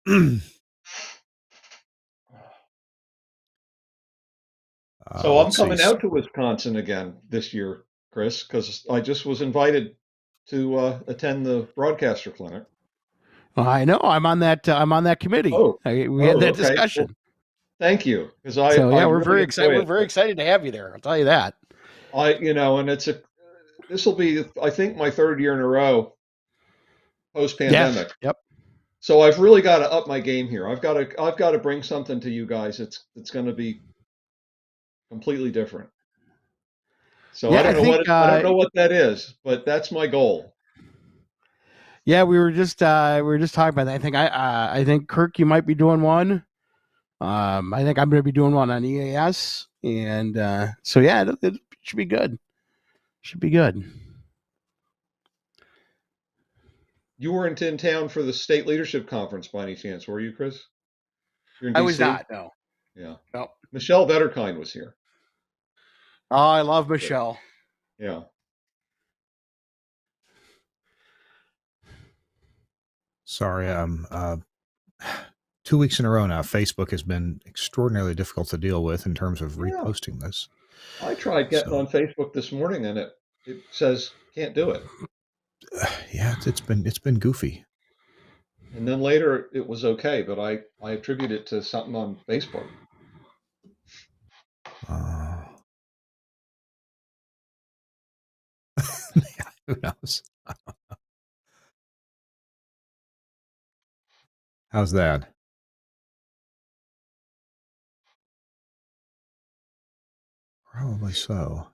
So I'm Let's see. coming out to Wisconsin again this year, Chris, because I just was invited to attend the broadcaster clinic. Well, I know I'm on that. I'm on that committee. Oh, We had oh, that okay. Well, discussion. thank you, because So I yeah, we're really very excited. enjoy We're it. very excited to have you there. I'll tell you that. And this will be, I think, my third year in a row post Yes. pandemic. Yep. So I've really got to up my game here. I've got to bring something to you guys. It's going to be completely different. So Yeah, I think. I don't know what that is, but that's my goal. Yeah, we were just talking about that. I think Kirk, you might be doing one. I think I'm going to be doing one on EAS, and so yeah, it should be good. Should be good. You weren't in town for the state leadership conference by any chance, were you, Chris? You're in I was DC? not. No. Yeah. No. Michelle Vetterkind was here. Oh, I love Good. Michelle. Yeah. Sorry, 2 weeks in a row now, Facebook has been extraordinarily difficult to deal with in terms of Yeah. reposting this. I tried getting on Facebook this morning and it says can't do it. Yeah, it's been goofy. And then later it was okay, but I attribute it to something on Facebook. Who knows? How's that? Probably so.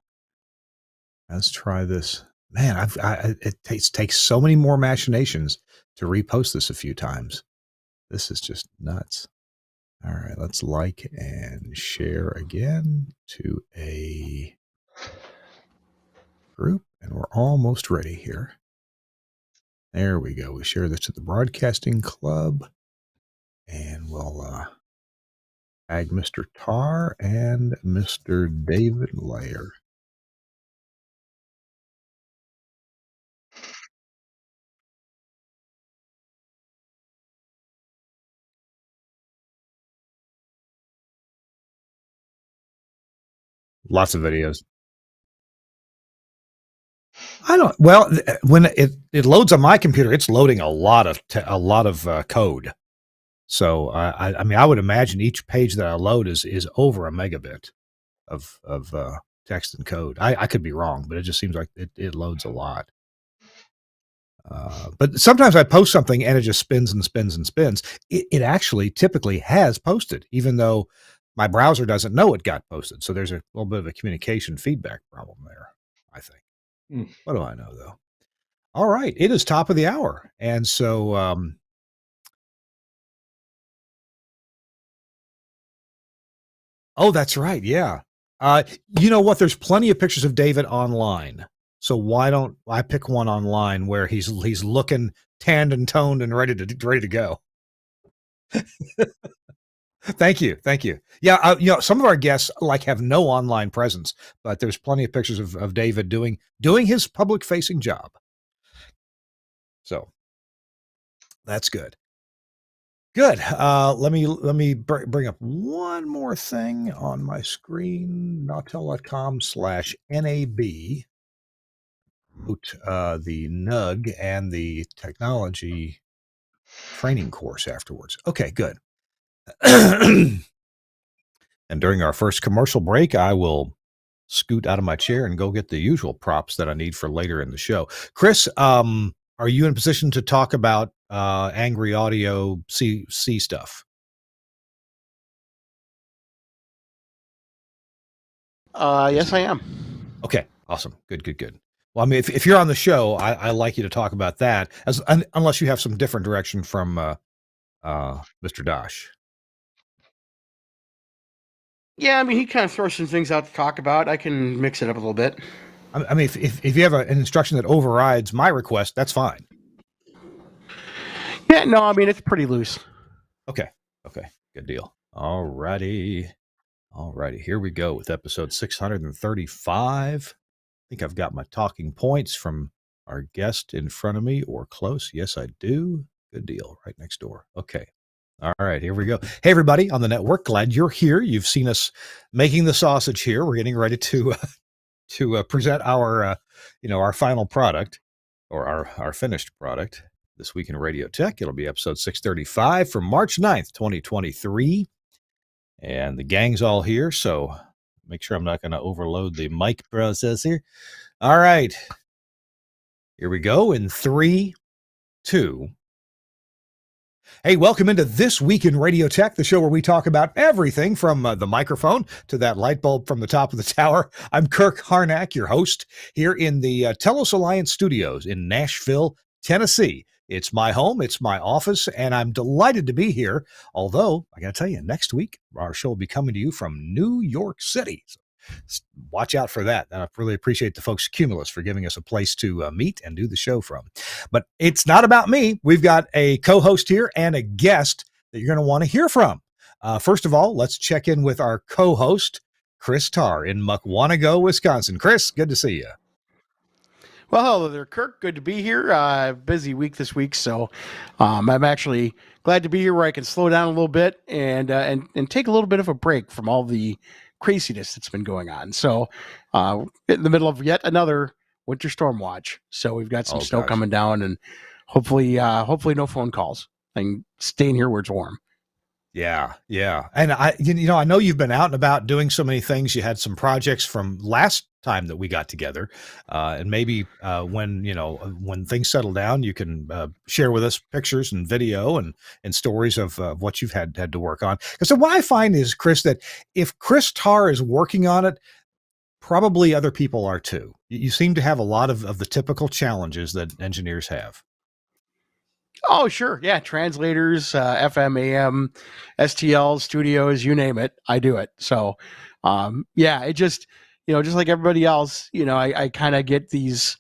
Let's try this. Man, it takes so many more machinations to repost this a few times. This is just nuts. All right, let's like and share again to a group, and we're almost ready here. There we go. We share this to the broadcasting club, and we'll tag Mr. Tar and Mr. David Layer. Lots of videos. I don't. Well, when it loads on my computer, it's loading a lot of code. So I mean, I would imagine each page that I load is over a megabit of text and code. I could be wrong, but it just seems like it loads a lot. But sometimes I post something and it just spins and spins and spins. It actually typically has posted, even though my browser doesn't know it got posted. So there's a little bit of a communication feedback problem there, I think. What do I know, though? All right. It is top of the hour. And so oh, that's right. Yeah. You know what? There's plenty of pictures of David online. So why don't I pick one online where he's looking tanned and toned and ready to go? Thank you. Yeah, you know, some of our guests have no online presence, but there's plenty of pictures of David doing his public facing job. So that's good. Good. Let me bring up one more thing on my screen. Nautel.com/NAB. The NUG and the technology training course afterwards. Okay, good. And during our first commercial break, I will scoot out of my chair and go get the usual props that I need for later in the show. Chris, are you in a position to talk about Angry Audio C stuff? Yes, I am. Okay, awesome. Good. Well, I mean, if you're on the show, I like you to talk about that, unless you have some different direction from Mr. Dosh. Yeah, I mean, he kind of throws some things out to talk about. I can mix it up a little bit. I mean, if you have an instruction that overrides my request, that's fine. Yeah, no, I mean, it's pretty loose. Okay, good deal. All righty, here we go with episode 635. I think I've got my talking points from our guest in front of me or close. Yes, I do. Good deal. Right next door. Okay. All right, here we go. Hey, everybody on the network. Glad you're here. You've seen us making the sausage here. We're getting ready to present our final product, or our finished product this week in Radio Tech. It'll be episode 635 from March 9th, 2023. And the gang's all here, so make sure I'm not going to overload the mic process here. All right. Here we go in 3, 2. Hey, welcome into This Week in Radio Tech, the show where we talk about everything from the microphone to that light bulb from the top of the tower. I'm Kirk Harnack, your host, here in the Telos Alliance Studios in Nashville, Tennessee. It's my home, it's my office, and I'm delighted to be here. Although, I got to tell you, next week, our show will be coming to you from New York City. So watch out for that. And I really appreciate the folks at Cumulus for giving us a place to meet and do the show from. But it's not about me. We've got a co-host here and a guest that you're going to want to hear from. First of all, let's check in with our co-host, Chris Tarr in Mukwonago, Wisconsin. Chris, good to see you. Well, hello there, Kirk. Good to be here. Busy week this week, so I'm actually glad to be here where I can slow down a little bit and take a little bit of a break from all the craziness that's been going on. So, in the middle of yet another winter storm watch. So we've got some snow coming down, and hopefully no phone calls. And staying here where it's warm. Yeah. And I know you've been out and about doing so many things. You had some projects from last time that we got together, and maybe when things settle down, you can share with us pictures and video and stories of what you've had to work on. Because what I find is, Chris, that if Chris Tarr is working on it, probably other people are too. You seem to have a lot of the typical challenges that engineers have. Oh, sure. Yeah. Translators, FM, AM, STL, studios, you name it. I do it. So, it just, just like everybody else, I kind of get these,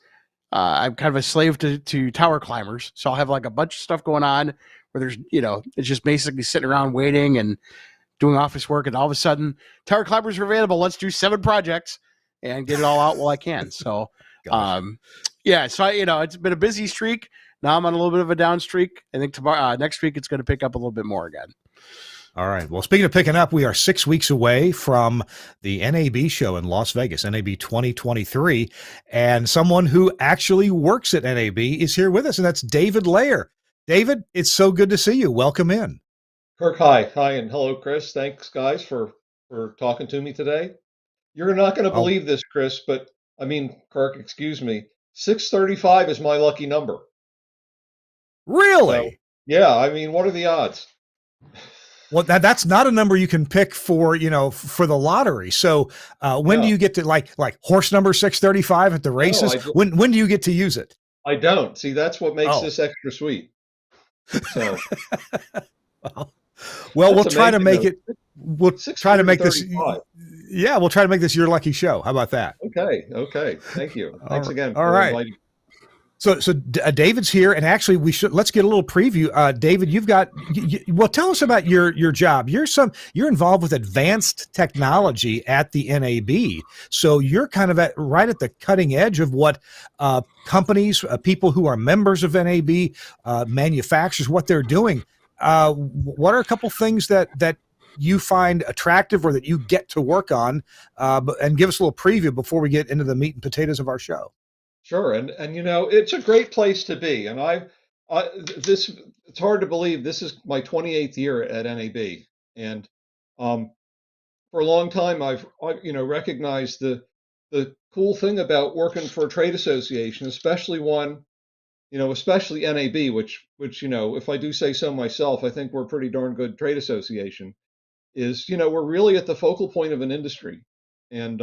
I'm kind of a slave to tower climbers. So I'll have like a bunch of stuff going on where there's, it's just basically sitting around waiting and doing office work. And all of a sudden, tower climbers are available. Let's do 7 projects and get it all out while I can. So, so it's been a busy streak. Now I'm on a little bit of a down streak. I think tomorrow, next week, it's going to pick up a little bit more again. All right. Well, speaking of picking up, we are 6 weeks away from the NAB show in Las Vegas, NAB 2023. And someone who actually works at NAB is here with us, and that's David Layer. David, it's so good to see you. Welcome in. Kirk, hi, and hello, Chris. Thanks, guys, for talking to me today. You're not going to believe this, Chris, but I mean, Kirk, excuse me. 635 is my lucky number. Really? So, yeah. I mean, what are the odds? Well, that's not a number you can pick for the lottery. So when do you get to like horse number 635 at the races? No, when do you get to use it? I don't. See, that's what makes this extra sweet. So, well, we'll try to make it. We'll try to make this. Yeah, we'll try to make this your lucky show. How about that? Okay. Thank you. Thanks again. All right. So David's here, and actually let's get a little preview. David, tell us about your job. You're involved with advanced technology at the NAB. So you're kind of right at the cutting edge of what companies, people who are members of NAB, manufacturers, what they're doing. What are a couple things that you find attractive or that you get to work on, and give us a little preview before we get into the meat and potatoes of our show. Sure, and it's a great place to be, and it's hard to believe this is my 28th year at NAB, and for a long time I recognized the cool thing about working for a trade association, especially one, especially NAB, which if I do say so myself, I think we're a pretty darn good trade association, is we're really at the focal point of an industry, and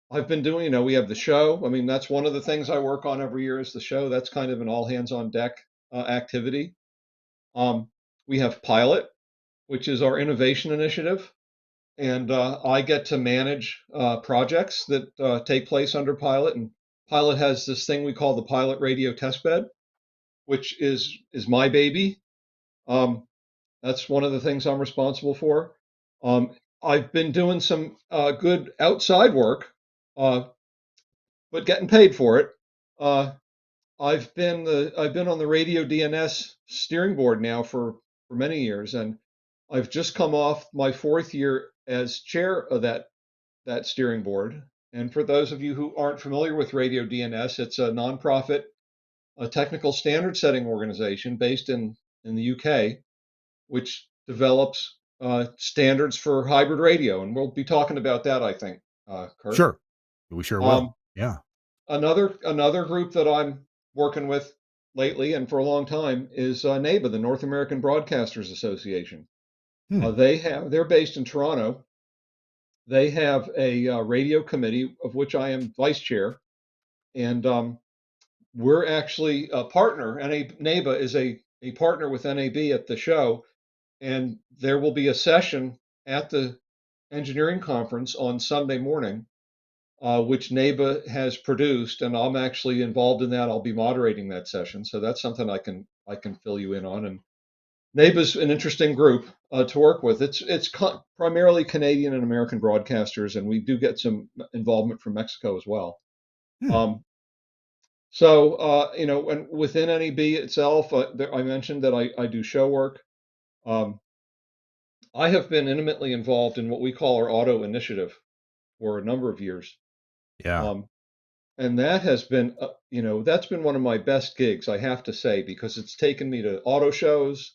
I've been doing, we have the show. I mean, that's one of the things I work on every year is the show. That's kind of an all hands on deck activity. We have Pilot, which is our innovation initiative. And I get to manage projects that take place under Pilot. And Pilot has this thing we call the Pilot Radio Testbed, which is my baby. That's one of the things I'm responsible for. I've been doing some good outside work, but getting paid for it. I've been on the radio DNS steering board now for for many years, and I've just come off my 4th year as chair of that steering board. And for those of you who aren't familiar with Radio DNS, it's a nonprofit, a technical standard setting organization based in the UK, which develops standards for hybrid radio. And we'll be talking about that, I think, Kurt. Sure. We sure will. Um, Yeah. another group that I'm working with lately and for a long time is NABA, the North American Broadcasters Association. Hmm. They're based in Toronto. They have a radio committee of which I am vice chair, and we're actually a partner. NABA is a partner with NAB at the show, and there will be a session at the engineering conference on Sunday morning, which NABA has produced, and I'm actually involved in that. I'll be moderating that session, so that's something I can fill you in on. And NABA's an interesting group to work with. It's primarily Canadian and American broadcasters, and we do get some involvement from Mexico as well. Hmm. And within NEB itself, I mentioned that I do show work. I have been intimately involved in what we call our auto initiative for a number of years. Yeah. And that has been, that's been one of my best gigs, I have to say, because it's taken me to auto shows,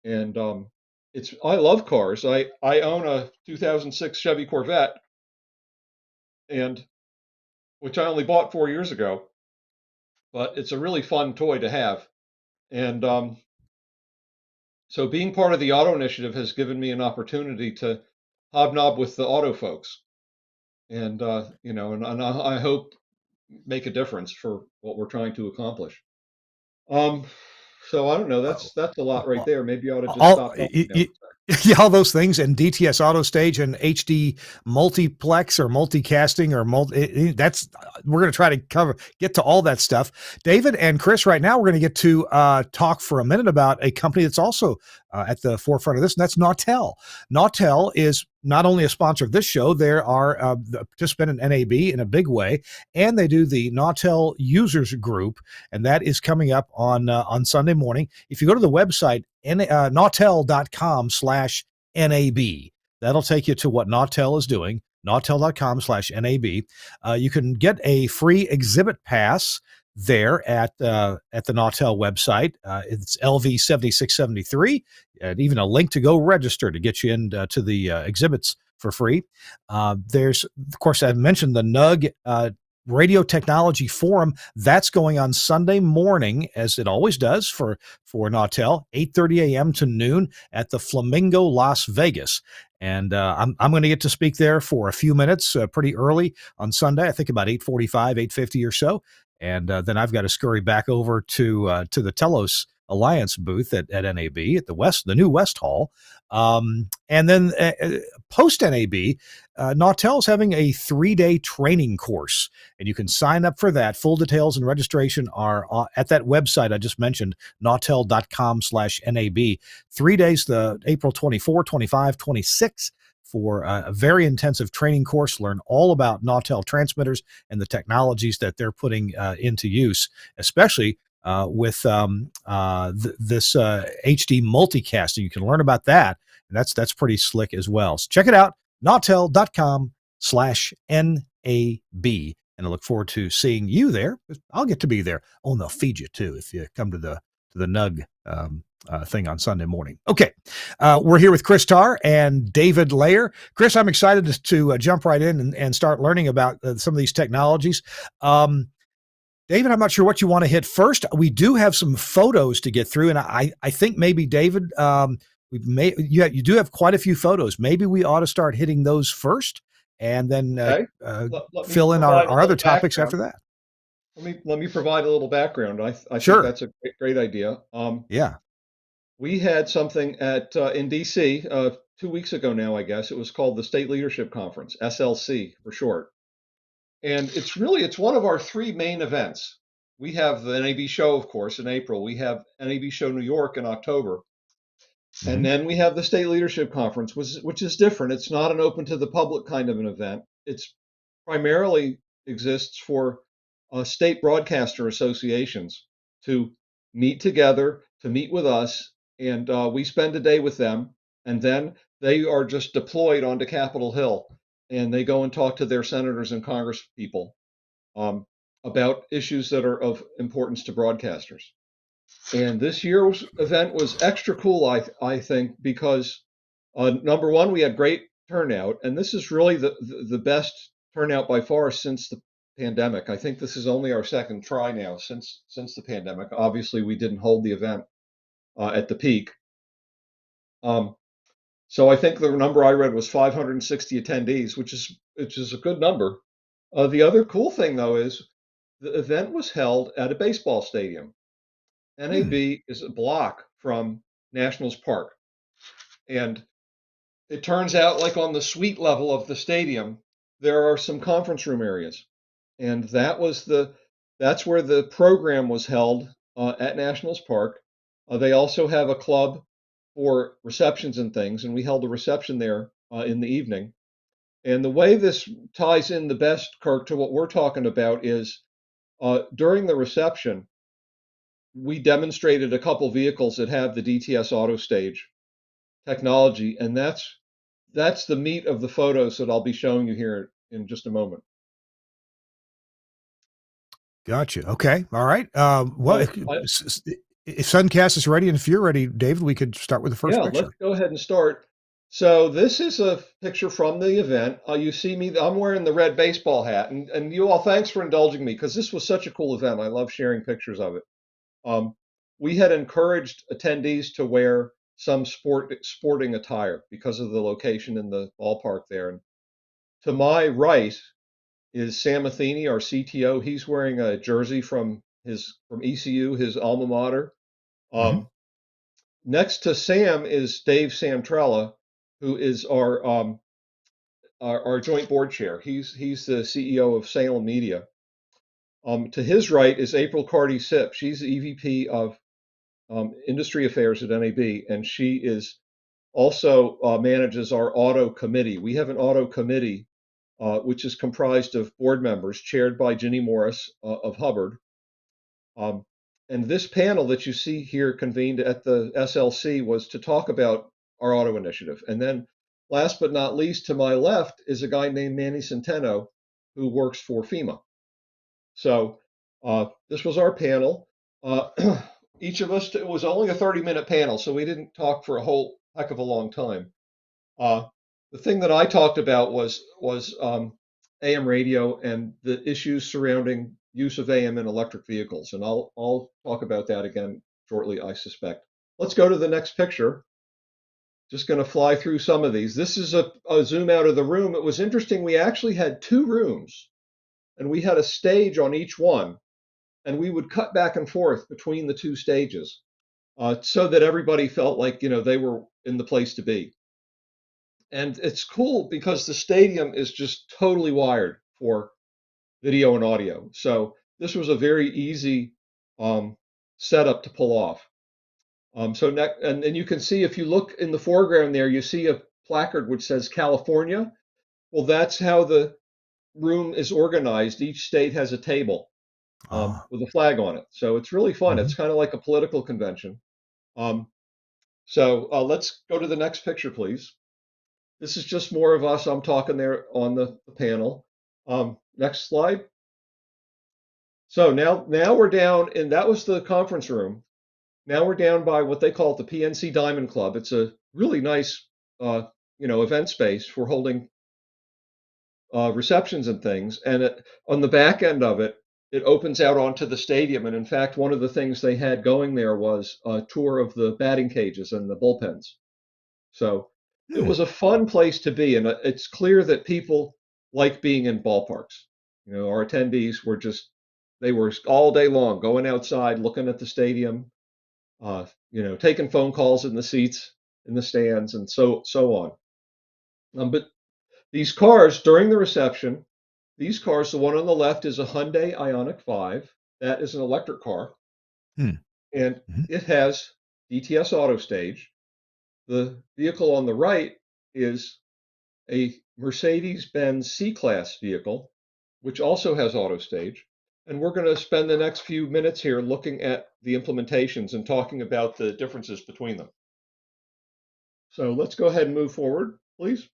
and I love cars. I own a 2006 Chevy Corvette, and which I only bought 4 years ago, but it's a really fun toy to have. And so being part of the auto initiative has given me an opportunity to hobnob with the auto folks, and I hope make a difference for what we're trying to accomplish. Um, so I don't know. Oh, That's a lot right there. Maybe I ought to just all stop talking now. yeah, all those things and DTS Auto Stage and HD multiplex or multicasting or that's we're going to try to get to all that stuff. David and Chris, right now we're going to get to talk for a minute about a company that's also at the forefront of this, and that's Nautel. Nautel is not only a sponsor of this show, they are a participant in NAB in a big way, and they do the Nautel users group, and that is coming up on Sunday morning. If you go to the website, nautel.com/NAB, that'll take you to what Nautel is doing, nautel.com/NAB. You can get a free exhibit pass there at the Nautel website. It's LV7673, and even a link to go register to get you into to the exhibits for free. There's, of course, I've mentioned the NUG Radio Technology Forum. That's going on Sunday morning, as it always does for Nautel, 8:30 a.m. to noon at the Flamingo, Las Vegas. And I'm going to get to speak there for a few minutes, pretty early on Sunday. I think about 8:45, 8:50 or so. And then I've got to scurry back over to the Telos Alliance booth at NAB at the new West Hall. And then post NAB, Nautel is having a 3-day training course, and you can sign up for that. Full details and registration are at that website I just mentioned, nautel.com/NAB. 3 days, the April 24, 25, 26, for a very intensive training course. Learn all about Nautel transmitters and the technologies that they're putting into use, especially with this HD multicasting. You can learn about that, and that's pretty slick as well. So check it out, nautel.com/NAB. And I look forward to seeing you there. I'll get to be there. Oh, and they'll feed you too if you come to the NUG thing on Sunday morning. Okay, we're here with Chris Tarr and David Layer. Chris, I'm excited to jump right in and start learning about some of these technologies. David, I'm not sure what you want to hit first. We do have some photos to get through, and I think maybe David, you do have quite a few photos. Maybe we ought to start hitting those first, and then Okay. fill in our other topics after that. Let me provide a little background. I Sure. think that's a great idea. Yeah. We had something in DC 2 weeks ago now, I guess. It was called the State Leadership Conference, SLC for short. And it's one of our 3 main events. We have the NAB show, of course, in April. We have NAB show New York in October. Mm-hmm. And then we have the State Leadership Conference, which is different. It's not an open to the public kind of an event. It's primarily exists for state broadcaster associations to meet together, to meet with us, and we spend a day with them, and then they are just deployed onto Capitol Hill, and they go and talk to their senators and Congress people um, about issues that are of importance to broadcasters. And this year's event was extra cool, I think, because number one, we had great turnout, and this is really the best turnout by far since the pandemic. I think this is only our second try now since the pandemic. Obviously, we didn't hold the event at the peak. Um, so I think the number I read was 560 attendees, which is a good number. The other cool thing though is the event was held at a baseball stadium. Hmm. NAB is a block from Nationals Park, and it turns out, like on the suite level of the stadium, there are some conference room areas, and that's where the program was held at Nationals Park. They also have a club for receptions and things, and we held a reception there in the evening. And the way this ties in the best, Kirk, to what we're talking about is during the reception, we demonstrated a couple vehicles that have the DTS auto stage technology, and that's the meat of the photos that I'll be showing you here in just a moment. Gotcha. Okay. All right. Well, So, if Suncast is ready and if you're ready, David, we could start with the first yeah, picture. let's go ahead and start. So this is a picture from the event. You see me, I'm wearing the red baseball hat, and you all, thanks for indulging me because this was such a cool event. I love sharing pictures of it. Um, we had encouraged attendees to wear some sporting attire because of the location in the ballpark there. And to my right is Sam Atheny, our CTO. He's wearing a jersey from ECU, his alma mater. Hmm. Um, Next to Sam is Dave Samtrella, who is our joint board chair. He's the CEO of Salem Media. To his right is April Carty Sip. She's the EVP of Industry Affairs at NAB, and she is also manages our auto committee. We have an auto committee which is comprised of board members, chaired by Ginny Morris of Hubbard. Um, and this panel that you see here convened at the SLC was to talk about our auto initiative. And then, last but not least, to my left is a guy named Manny Centeno who works for FEMA. So this was our panel. Uh, each of us, it was only a 30-minute panel, so we didn't talk for a whole heck of a long time. Uh, the thing that I talked about was AM radio and the issues surrounding use of AM in electric vehicles, and I'll talk about that again shortly, I suspect. Let's go to the next picture. Just going to fly through some of these. This is a zoom out of the room. It was interesting. We actually had two rooms, and we had a stage on each one, and we would cut back and forth between the two stages so that everybody felt like they were in the place to be. And it's cool because the stadium is just totally wired for video and audio. So this was a very easy um, setup to pull off. And you can see if you look in the foreground there, you see a placard which says California. Well, that's how the room is organized. Each state has a table Ah. with a flag on it. So it's really fun. Mhm. It's kind of like a political convention. So let's go to the next picture, please. This is just more of us. I'm talking there on the panel. Next slide. So now we're down, and that was the conference room. Now we're down by what they call the PNC Diamond Club. It's a really nice, event space for holding receptions and things. And on the back end of it, it opens out onto the stadium. And in fact, one of the things they had going there was a tour of the batting cages and the bullpens. So it Hmm. was a fun place to be, and it's clear that people like being in ballparks. Our attendees they were all day long going outside, looking at the stadium, taking phone calls in the seats, in the stands, and so on. But these cars during the reception, these cars, the one on the left is a Hyundai Ioniq 5. That is an electric car, Hmm. and Mhm. it has DTS Auto Stage. The vehicle on the right is a Mercedes-Benz C-Class vehicle, which also has auto stage. And we're going to spend the next few minutes here looking at the implementations and talking about the differences between them. So let's go ahead and move forward, please.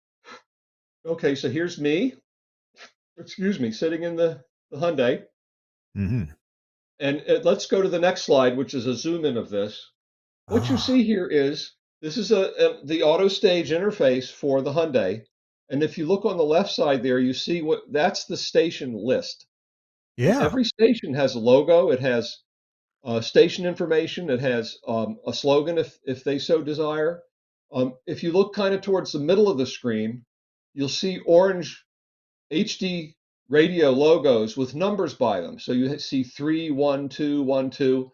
Okay, so here's me, excuse me, sitting in the Hyundai. Mm-hmm. And let's go to the next slide, which is a zoom in of this. What you Ah, see here is this is the auto stage interface for the Hyundai. And if you look on the left side there, you see what that's the station list. And yeah. every station has a logo. It has station information. It has a slogan if they so desire. If you look kind of towards the middle of the screen, you'll see orange HD radio logos with numbers by them. So you see 3, 1, 2, 1, 2.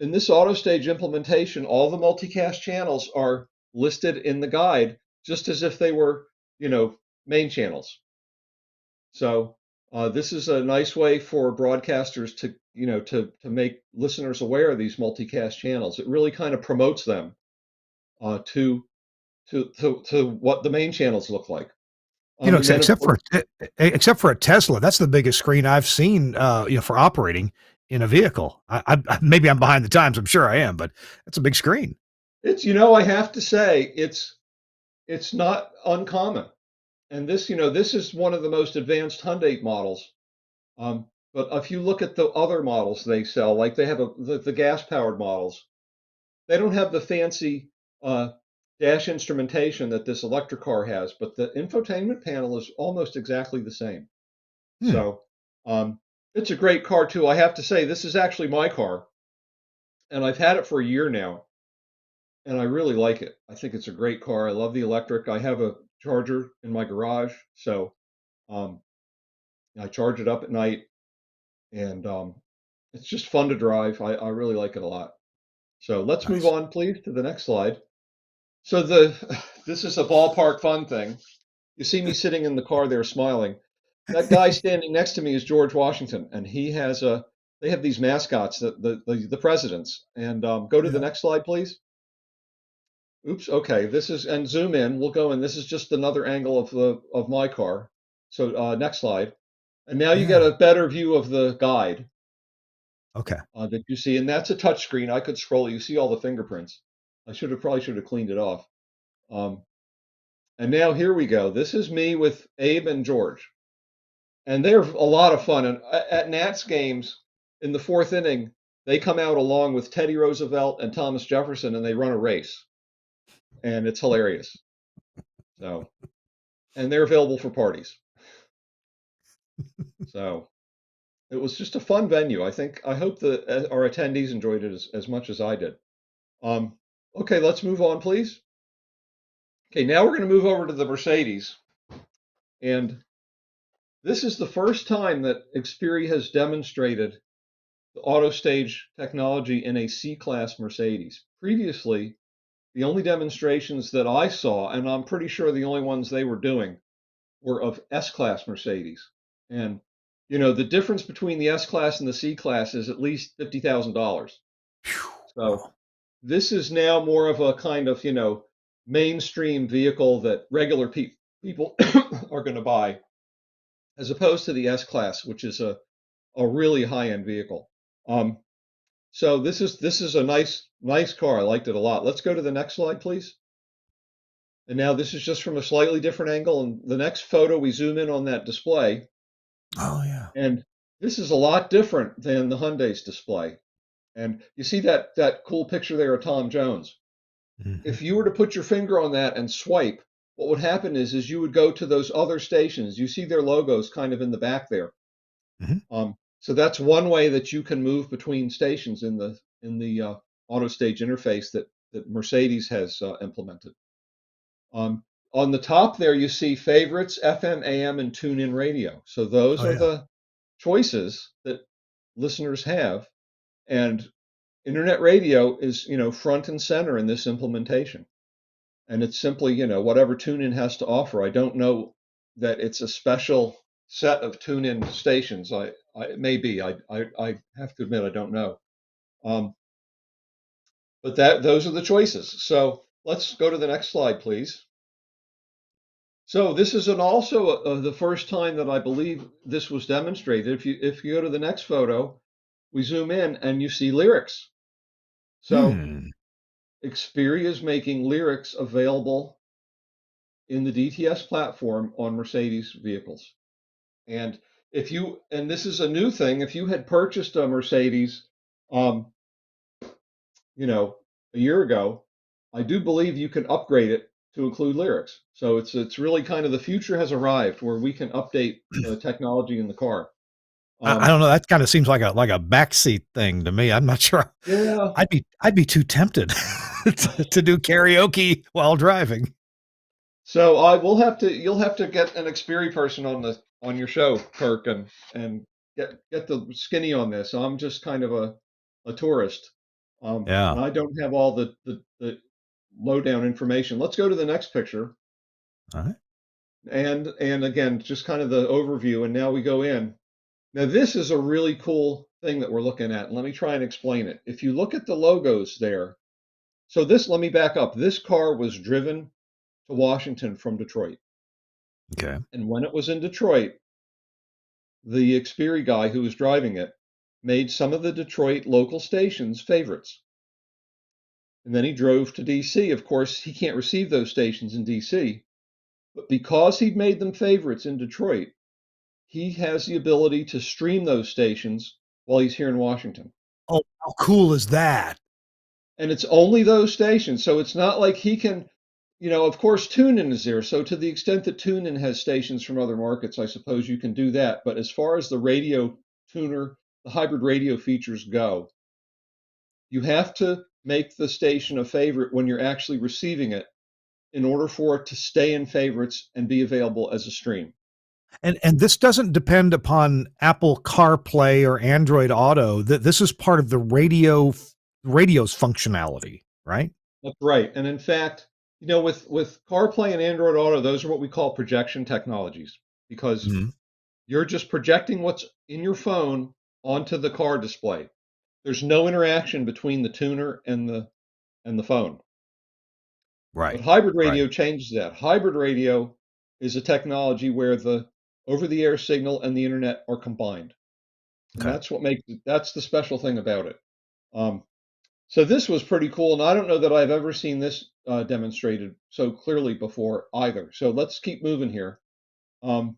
In this auto stage implementation, all the multicast channels are listed in the guide, just as if they were, main channels. So this is a nice way for broadcasters to, to make listeners aware of these multicast channels. It really kind of promotes them to, to what the main channels look like. And then of course, Except for a Tesla, that's the biggest screen I've seen, for operating in a vehicle. Maybe I'm behind the times. I'm sure I am, but that's a big screen. it's, I have to say, it's not uncommon. And this, this is one of the most advanced Hyundai models. But if you look at the other models they sell, like they have the gas-powered models, they don't have the fancy dash instrumentation that this electric car has, but the infotainment panel is almost exactly the same. Hmm. So it's a great car too. I have to say, this is actually my car, and I've had it for a year now, and I really like it. I think it's a great car. I love the electric. I have a charger in my garage, so um, I charge it up at night, and it's just fun to drive. I really like it a lot. So let's move Nice. on, please, to the next slide. So the this is a ballpark fun thing. You see me sitting in the car there smiling. That guy standing next to me is George Washington, and they have these mascots, the presidents. And go to the Yeah. next slide, please. Oops. Okay. This is and zoom in. We'll go in. This is just another angle of my car. So next slide. And now you get Yeah. a better view of the guide Okay. that you see, and that's a touch screen. I could scroll. You see all the fingerprints. Should have cleaned it off. Um, and now here we go. This is me with Abe and George, and they're a lot of fun. And at Nats games in the fourth inning, they come out along with Teddy Roosevelt and Thomas Jefferson, and they run a race, and it's hilarious. So, and they're available for parties. So it was just a fun venue. I hope that our attendees enjoyed it as much as I did. Um, okay, let's move on, please. Okay, now we're going to move over to the Mercedes. And this is the first time that Xperi has demonstrated the auto stage technology in a C-Class Mercedes. Previously, the only demonstrations that I saw, and I'm pretty sure the only ones they were doing, were of S-Class Mercedes. And, the difference between the S-Class and the C-Class is at least $50,000. Phew. So Wow. this is now more of a kind of, mainstream vehicle that regular people are going to buy, as opposed to the S Class, which is a really high-end vehicle. Um, so this is a nice car. I liked it a lot. Let's go to the next slide, please. And now this is just from a slightly different angle. And the next photo, we zoom in on that display, Oh yeah. and this is a lot different than the Hyundai's display. And you see that cool picture there of Tom Jones. Hmm. If you were to put your finger on that and swipe, what would happen is you would go to those other stations. You see their logos kind of in the back there. Hmm. So that's one way that you can move between stations in the auto stage interface that Mercedes has implemented. Um, on the top there, you see favorites, FM, AM, and tune-in radio. So those Oh are yeah. the choices that listeners have, and internet radio is front and center in this implementation. And it's simply, whatever TuneIn has to offer. I don't know that it's a special set of TuneIn stations. It may be. I have to admit I don't know. Um, but those are the choices. So let's go to the next slide, please. So this is also the first time that I believe this was demonstrated. If you go to the next photo, we zoom in and you see lyrics. So Hmm. Xperia is making lyrics available in the DTS platform on Mercedes vehicles. And and this is a new thing, if you had purchased a Mercedes, um, you know, a year ago, I do believe you can upgrade it to include lyrics. So it's really kind of the future has arrived where we can update the technology in the car. I Um, don't know. That kind of seems like a backseat thing to me. I'm not sure. yeah. I'd be too tempted to do karaoke while driving. So I will have to you'll have to get an Xperi person on your show, Kirk, and get the skinny on this. I'm just kind of a tourist. And Yeah. I don't have all the lowdown information. Let's go to the next picture. All right. And again, just kind of the overview, and now we go in. Now this is a really cool thing that we're looking at. Let me try and explain it. If you look at the logos there, so this, let me back up. This car was driven to Washington from Detroit. Okay. And when it was in Detroit, the Xperi guy who was driving it made some of the Detroit local stations favorites. And then he drove to DC. Of course, he can't receive those stations in DC, but because he'd made them favorites in Detroit, he has the ability to stream those stations while he's here in Washington. Oh, how cool is that? And it's only those stations. So it's not like he can, of course, TuneIn is there. So to the extent that TuneIn has stations from other markets, I suppose you can do that. But as far as the radio tuner, the hybrid radio features go, you have to make the station a favorite when you're actually receiving it in order for it to stay in favorites and be available as a stream. And this doesn't depend upon Apple CarPlay or Android Auto. That this is part of the radio's functionality, right? That's right. And in fact, with CarPlay and Android Auto, those are what we call projection technologies because Mm-hmm. you're just projecting what's in your phone onto the car display. There's no interaction between the tuner and the phone. But Right. hybrid Right. radio changes that. Hybrid radio is a technology where the over-the-air signal and the internet are combined. And Okay. that's the special thing about it. Um, so this was pretty cool, and I don't know that I've ever seen this demonstrated so clearly before either. So let's keep moving here. And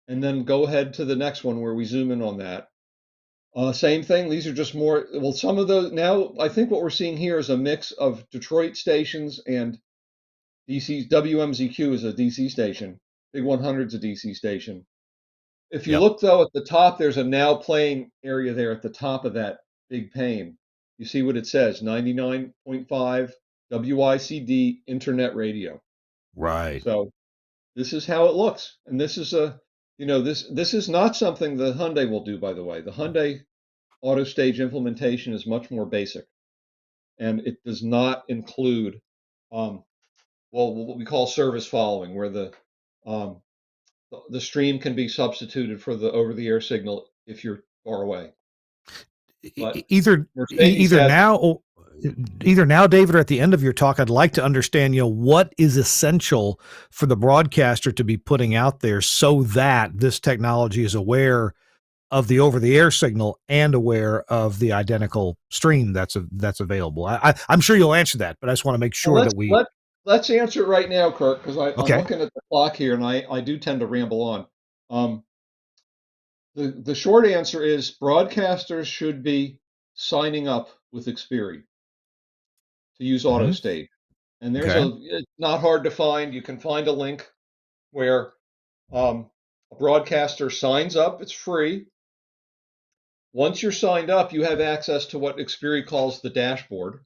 then go ahead to the next one where we zoom in on that. Same thing. These are just more, well, some of those. Now, I think what we're seeing here is a mix of Detroit stations and DC. WMZQ is a DC station. Big 100 is a DC station. If you Yep. look, though, at the top, there's a now playing area there at the top of that big pane. You see what it says, 99.5 WICD Internet Radio. Right. So this is how it looks. And this is this is not something the Hyundai will do, by the way. The Hyundai auto stage implementation is much more basic, and it does not include, what we call service following, where um, the stream can be substituted for the over-the-air signal if you're far away. But Either Mercedes either has, now or either now, David, or at the end of your talk, I'd like to understand, what is essential for the broadcaster to be putting out there so that this technology is aware of the over-the-air signal and aware of the identical stream that's available. I'm sure you'll answer that, but I just want to make well, sure that we. let's answer it right now, Kirk, because I'm Okay. looking at the clock here, and I do tend to ramble on. Um, the short answer is broadcasters should be signing up with Xperi to use Mhm. AutoStage. And Okay. it's not hard to find. You can find a link where a broadcaster signs up. It's free. Once you're signed up, you have access to what Xperi calls the dashboard.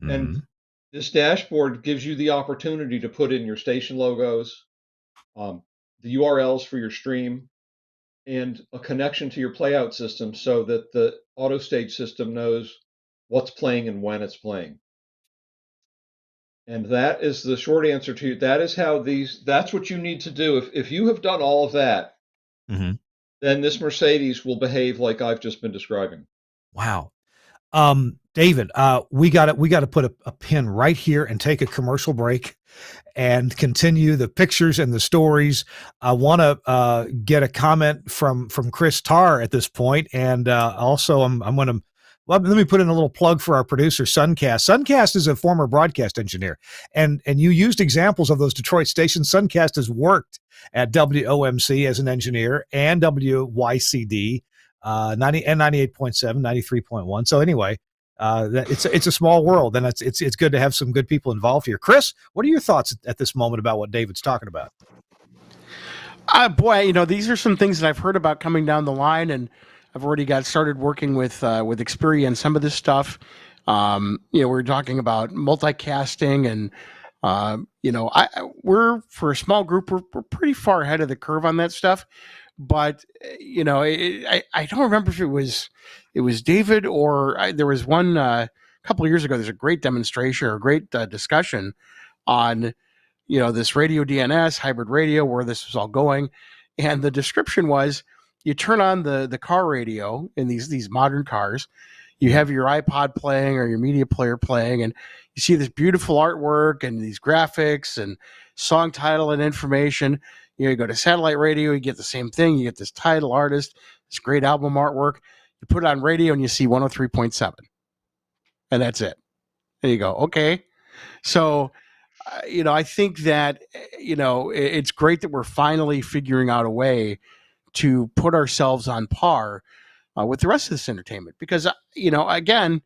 And Hmm. this dashboard gives you the opportunity to put in your station logos, the URLs for your stream, and a connection to your playout system so that the AutoStage system knows what's playing and when it's playing. And that is the short answer to you. That is that's what you need to do. If you have done all of that, Hmm. then this Mercedes will behave like I've just been describing. Wow. David, we got to put a pin right here and take a commercial break. and continue the pictures and the stories. I want to get a comment from Chris Tarr at this point, and also I'm going to. Well, let me put in a little plug for our producer, Suncast. Suncast is a former broadcast engineer, and you used examples of those Detroit stations. Suncast has worked at WOMC as an engineer and WYCD 90 and 98.7, 93.1. So anyway, it's a small world, and it's good to have some good people involved here. Chris, what are your thoughts at this moment about what David's talking about? Boy, these are some things that I've heard about coming down the line, and I've already got started working with Xperia and some of this stuff. We're talking about multicasting, and we're, for a small group, we're pretty far ahead of the curve on that stuff. But I don't remember if it was David or there was one a couple of years ago. There's a great demonstration or a great discussion on this radio DNS hybrid radio, where this was all going, and the description was, you turn on the car radio in these modern cars, you have your iPod playing or your media player playing, and you see this beautiful artwork and these graphics and song title and information. You go to satellite radio, you get the same thing. You get this title, artist, this great album artwork. You put it on radio and you see 103.7, and that's it. And you go, okay. So I think that it's great that we're finally figuring out a way to put ourselves on par with the rest of this entertainment, because again,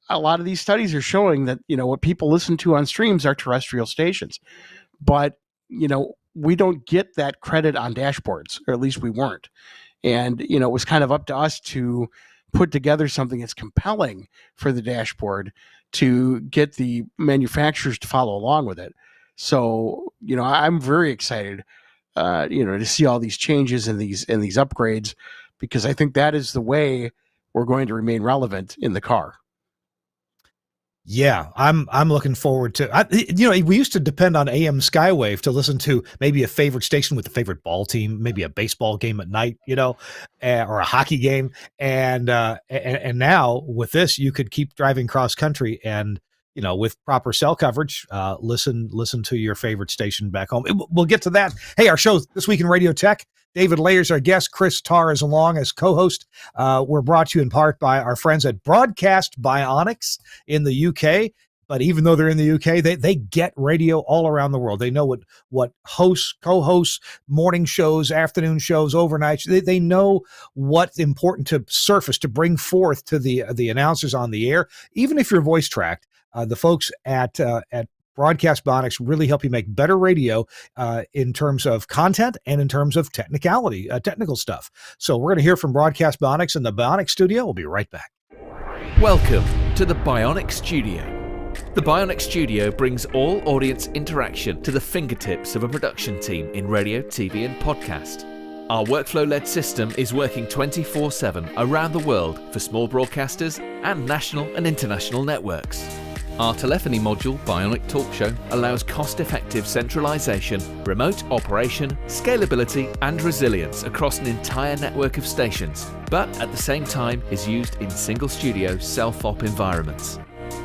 a lot of these studies are showing that what people listen to on streams are terrestrial stations, but we don't get that credit on dashboards, or at least we weren't. And it was kind of up to us to put together something that's compelling for the dashboard to get the manufacturers to follow along with it. So I'm very excited to see all these changes and these upgrades, because I think that is the way we're going to remain relevant in the car. Yeah, I'm looking forward to. We used to depend on AM Skywave to listen to maybe a favorite station with a favorite ball team, maybe a baseball game at night, or a hockey game, and now with this, you could keep driving cross country and with proper cell coverage, listen to your favorite station back home. We'll get to that. Hey, our show This Week in Radio Tech. David Layer's our guest. Chris Tarr is along as co-host. We're brought to you in part by our friends at Broadcast Bionics in the UK. But even though they're in the UK, they get radio all around the world. They know what hosts, co-hosts, morning shows, afternoon shows, overnight. They know what's important to surface, to bring forth to the announcers on the air. Even if you're voice tracked, the folks at Broadcast Bionics really help you make better radio in terms of content and in terms of technical stuff. So we're going to hear from Broadcast Bionics in the Bionics studio. We'll be right back. Welcome to the Bionics Studio. The Bionics Studio brings all audience interaction to the fingertips of a production team in radio, TV, and podcast. Our workflow-led system is working 24/7 around the world for small broadcasters and national and international networks. Our telephony module, Bionic Talk Show, allows cost-effective centralization, remote operation, scalability, and resilience across an entire network of stations, but at the same time is used in single-studio self-op environments.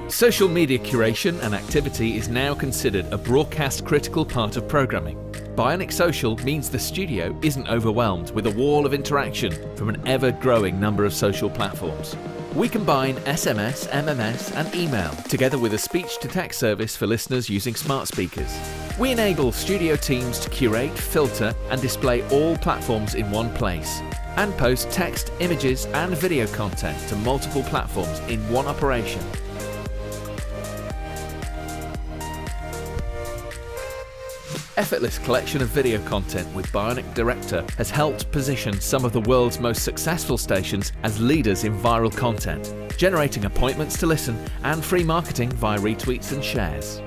Social media curation and activity is now considered a broadcast-critical part of programming. Bionic Social means the studio isn't overwhelmed with a wall of interaction from an ever-growing number of social platforms. We combine SMS, MMS, and email, together with a speech-to-text service for listeners using smart speakers. We enable studio teams to curate, filter, and display all platforms in one place, and post text, images, and video content to multiple platforms in one operation. Effortless collection of video content with Bionic Director has helped position some of the world's most successful stations as leaders in viral content, generating appointments to listen and free marketing via retweets and shares.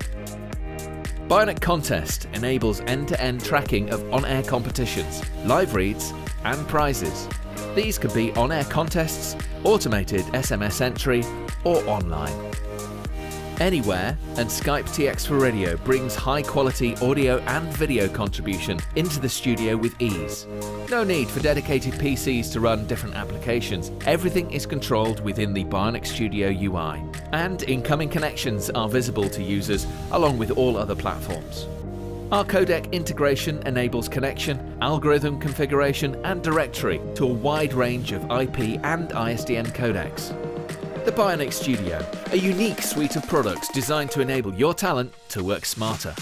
Bionic Contest enables end-to-end tracking of on-air competitions, live reads, and prizes. These could be on-air contests, automated SMS entry, or online. anywhere, and Skype TX for Radio brings high-quality audio and video contribution into the studio with ease. No need for dedicated PCs to run different applications. Everything is controlled within the Bionic Studio UI, and incoming connections are visible to users along with all other platforms. Our codec integration enables connection, algorithm configuration, and directory to a wide range of IP and ISDN codecs. The Bionic Studio, a unique suite of products designed to enable your talent to work smarter.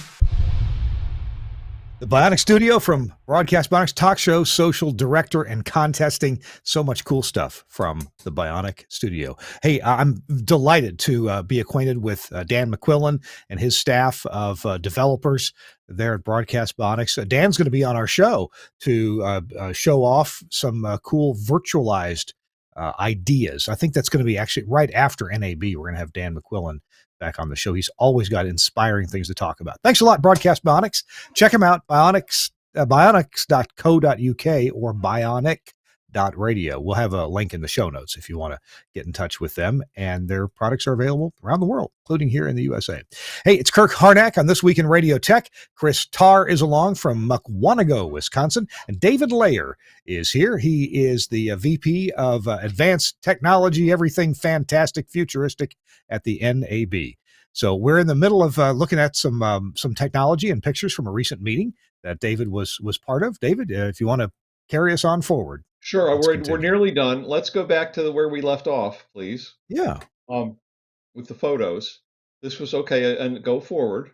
The Bionic Studio from Broadcast Bionics Talk Show, social director and contesting. So much cool stuff from the Bionic Studio. Hey, I'm delighted to be acquainted with Dan McQuillan and his staff of developers there at Broadcast Bionics. Dan's going to be on our show to show off some cool virtualized ideas. I think that's going to be actually right after NAB. We're going to have Dan McQuillan back on the show. He's always got inspiring things to talk about. Thanks a lot, Broadcast Bionics. Check them out, bionics.co.uk or bionic.radio. We'll have a link in the show notes if you want to get in touch with them. And their products are available around the world, including here in the USA. Hey, it's Kirk Harnack on This Week in Radio Tech. Chris Tarr is along from Mukwonago, Wisconsin. And David Layer is here. He is the VP of Advanced Technology, everything fantastic, futuristic at the NAB. So we're in the middle of looking at some technology and pictures from a recent meeting that David was part of. David, if you want to carry us on forward. Sure, we're nearly done. Let's go back to where we left off, please. Yeah. With the photos. This was okay, and go forward.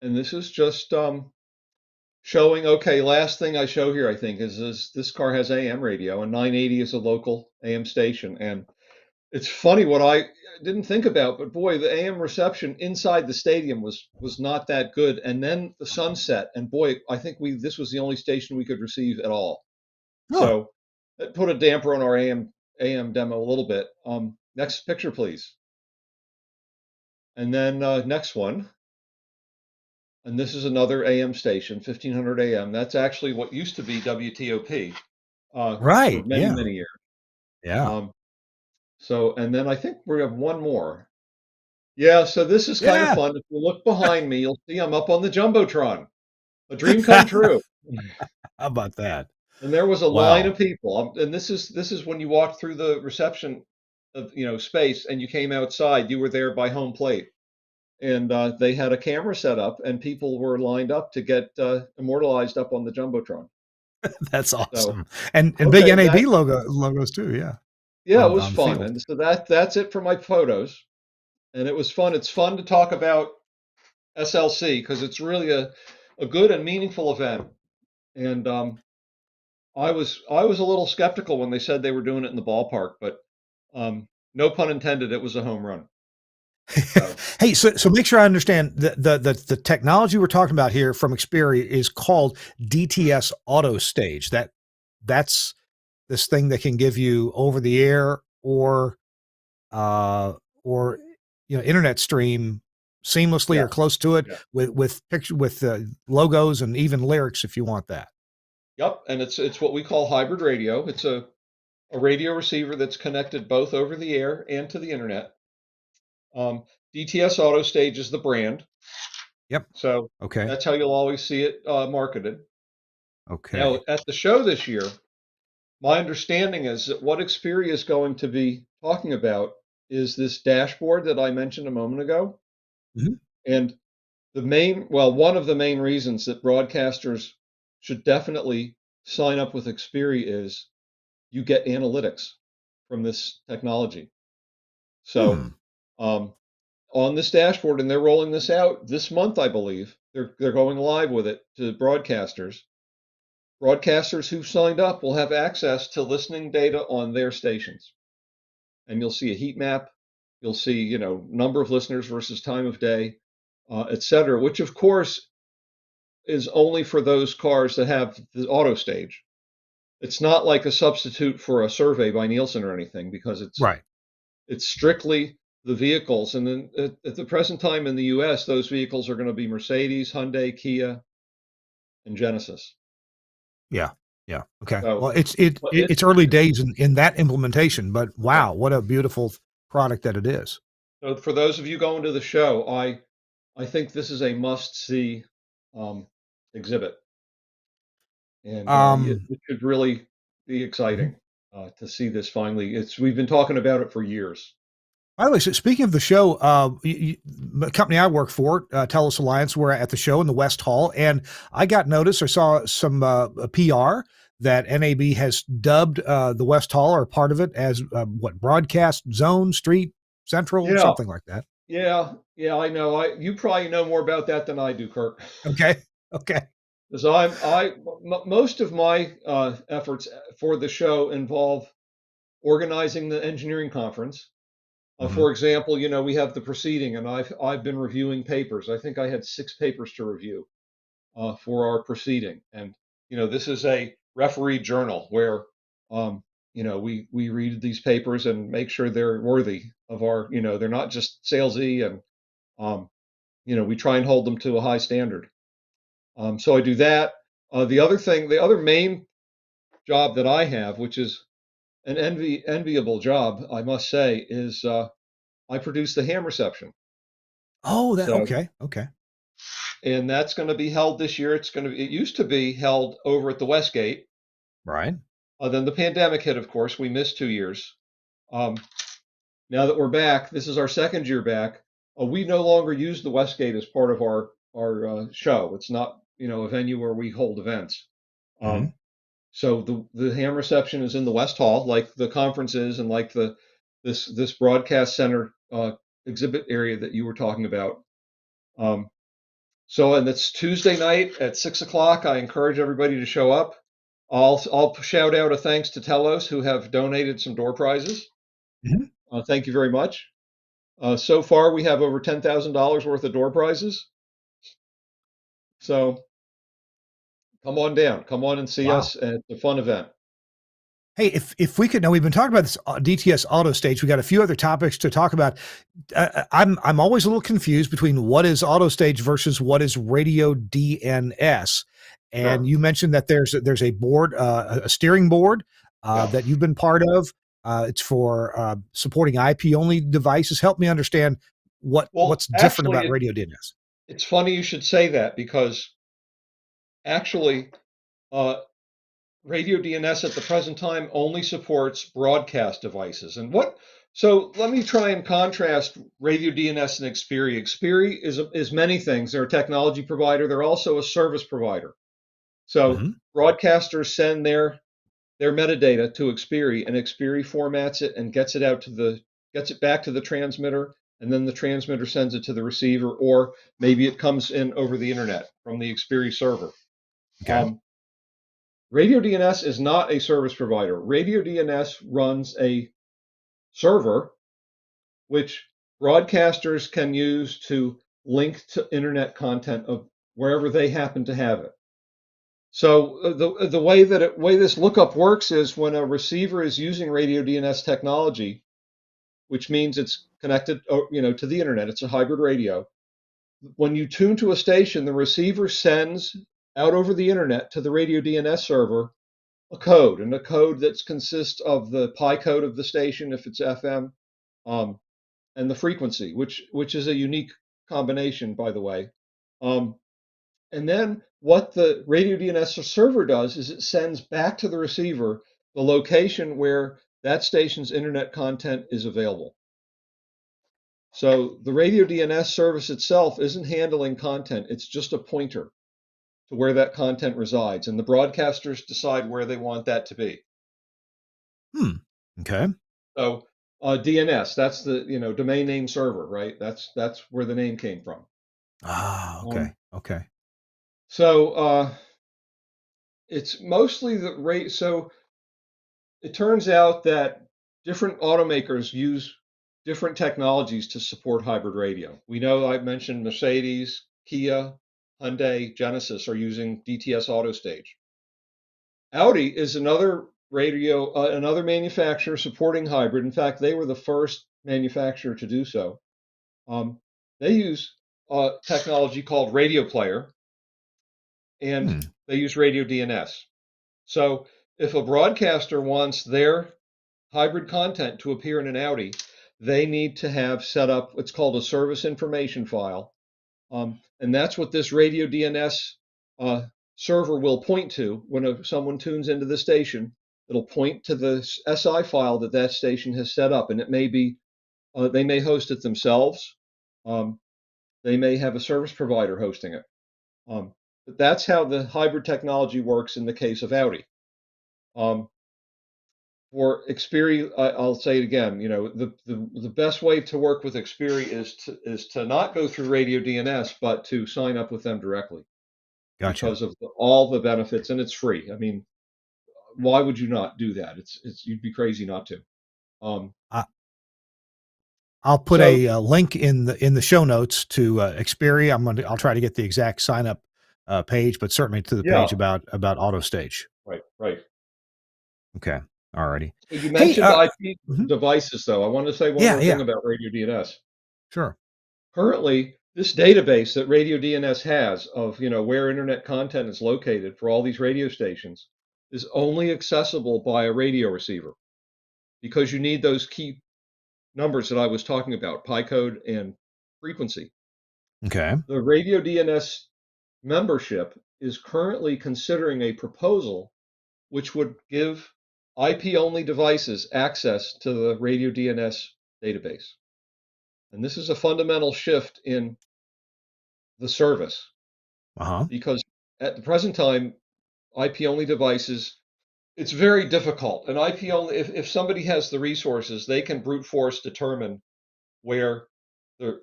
And this is just showing, okay, last thing I show here, I think, is this car has AM radio, and 980 is a local AM station. And it's funny what I didn't think about, but boy, the AM reception inside the stadium was not that good. And then the sun set, and boy, I think this was the only station we could receive at all. Oh. So it put a damper on our AM demo a little bit. Next picture, please. And then next one. And this is another AM station, 1500 AM. That's actually what used to be WTOP. Right. For many years. Yeah. So, and then I think we have one more. Yeah, so this is kind of fun. If you look behind me, you'll see I'm up on the Jumbotron. A dream come true. How about that? And there was a line of people. And this is when you walked through the reception of space and you came outside. You were there by home plate. And they had a camera set up and people were lined up to get immortalized up on the Jumbotron. That's awesome. So, and big NAB logos too, yeah. Yeah, it was fun. Field. And so that's it for my photos. And it was fun. It's fun to talk about SLC because it's really a good and meaningful event. And I was a little skeptical when they said they were doing it in the ballpark, but no pun intended, it was a home run. So. Hey, so make sure I understand the technology we're talking about here from Xperi is called DTS Auto Stage. That's this thing that can give you over the air or internet stream seamlessly or close to it with picture with logos and even lyrics if you want that. Yep, and it's what we call hybrid radio. It's a radio receiver that's connected both over the air and to the internet. DTS Auto Stage is the brand. Yep. So okay, that's how you'll always see it marketed. Okay. Now at the show this year, my understanding is that what Xperi is going to be talking about is this dashboard that I mentioned a moment ago. Mm-hmm. And one of the main reasons that broadcasters should definitely sign up with Xperi is you get analytics from this technology. So on this dashboard, and they're rolling this out this month, I believe, they're going live with it to broadcasters. Broadcasters who signed up will have access to listening data on their stations. And you'll see a heat map. You'll see, number of listeners versus time of day, et cetera, which of course is only for those cars that have the auto stage. It's not like a substitute for a survey by Nielsen or anything because it's strictly the vehicles. And then at the present time in the US, those vehicles are going to be Mercedes, Hyundai, Kia, and Genesis. Yeah. Okay. So, well, it's early days in that implementation, but wow, what a beautiful product that it is. So for those of you going to the show, I think this is a must-see exhibit, and Um, it should really be exciting to see this finally. We've been talking about it for years. By the way, so speaking of the show, the company I work for, Telus Alliance, we're at the show in the West Hall, and I got notice or saw some PR that NAB has dubbed the West Hall or part of it as what, broadcast zone, street, central, Yeah, something like that. yeah, I know. You probably know more about that than I do, Kirk. Okay, okay. Because most of my efforts for the show involve organizing the engineering conference. Hmm. For example, we have the proceeding, and I've been reviewing papers. I think I had 6 papers to review for our proceeding, and this is a referee journal where we read these papers and make sure they're worthy of our. They're not just salesy, and um, we try and hold them to a high standard. So I do that. The other main job that I have, which is an enviable job, I must say, is I produce the ham reception. Oh, that So, okay, okay, and that's going to be held this year. It used to be held over at the Westgate. right. Then the pandemic hit, of course. We missed 2 years. Um, Now that we're back, this is our second year back. We no longer use the Westgate as part of our show. It's not, a venue where we hold events. Hmm. Um, So the ham reception is in the West Hall, like the conference is, and like this broadcast center exhibit area that you were talking about. Um, and it's Tuesday night at 6 o'clock. I encourage everybody to show up. I'll shout out a thanks to Telos who have donated some door prizes. Hmm. Thank you very much. So far, we have over $10,000 worth of door prizes. So come on down, come on and see Wow. us. It's a fun event. Hey, if we could now, we've been talking about this DTS auto stage. We got a few other topics to talk about. I'm always a little confused between what is auto stage versus what is radio DNS. And Sure. you mentioned that there's a board, a steering board Yeah. that you've been part of. It's for supporting IP only devices. Help me understand Well, what's different actually, about radio DNS. it's funny you should say that because actually, uh, radio DNS at the present time only supports broadcast devices. So let me try and contrast radio DNS and Xperi. Xperi is many things. They're a technology provider. They're also a service provider. So Hmm. broadcasters send their metadata to Xperi, and Xperi formats it and gets it back to the transmitter, and then the transmitter sends it to the receiver, or maybe it comes in over the internet from the Xperi server. Okay. Um, Radio DNS is not a service provider. Radio DNS runs a server which broadcasters can use to link to internet content of wherever they happen to have it. So the way this lookup works is when a receiver is using radio DNS technology, which means it's connected, to the internet. It's a hybrid radio. When you tune to a station, the receiver sends out over the internet to the radio DNS server a code, and a code that consists of the pi code of the station if it's FM, um, and the frequency, which is a unique combination, by the way. Um, and then what the radio DNS server does is it sends back to the receiver the location where that station's internet content is available. So the radio DNS service itself isn't handling content, it's just a pointer to where that content resides, and the broadcasters decide where they want that to be. Hmm. Okay. So DNS, that's the domain name server, right? That's where the name came from. Ah, okay. Um, Okay. so it's mostly the rate. So it turns out that different automakers use different technologies to support hybrid radio. We know I mentioned Mercedes, Kia, Hyundai, Genesis are using DTS AutoStage. Audi is another manufacturer supporting hybrid. In fact, they were the first manufacturer to do so. Um, they use technology called Radio Player, and Hmm. they use radio DNS. So if a broadcaster wants their hybrid content to appear in an Audi, they need to have set up what's called a service information file. And that's what this radio DNS server will point to when someone tunes into the station. It'll point to the SI file that that station has set up, and it may be they may host it themselves. They may have a service provider hosting it. But that's how the hybrid technology works in the case of Audi. For Xperi, I'll say it again. You know, the best way to work with Xperi is to not go through radio DNS, but to sign up with them directly Gotcha. because of all the benefits, and it's free. I mean, why would you not do that? It's you'd be crazy not to. I, I'll put So a link in the show notes to Xperi. I'll try to get the exact sign up page, but certainly to the yeah, page about AutoStage. right. Okay, alrighty. So you Hey, mentioned IP mhm. devices, though. I want to say one Yeah, more yeah, thing about radio DNS. sure. Currently, this database that radio DNS has of where internet content is located for all these radio stations is only accessible by a radio receiver because you need those key numbers that I was talking about, pi code and frequency. Okay. The radio DNS membership is currently considering a proposal which would give IP-only devices access to the radio DNS database. And this is a fundamental shift in the service Uh-huh. because at the present time, IP-only devices, it's very difficult. And IP-only, if somebody has the resources, they can brute force determine where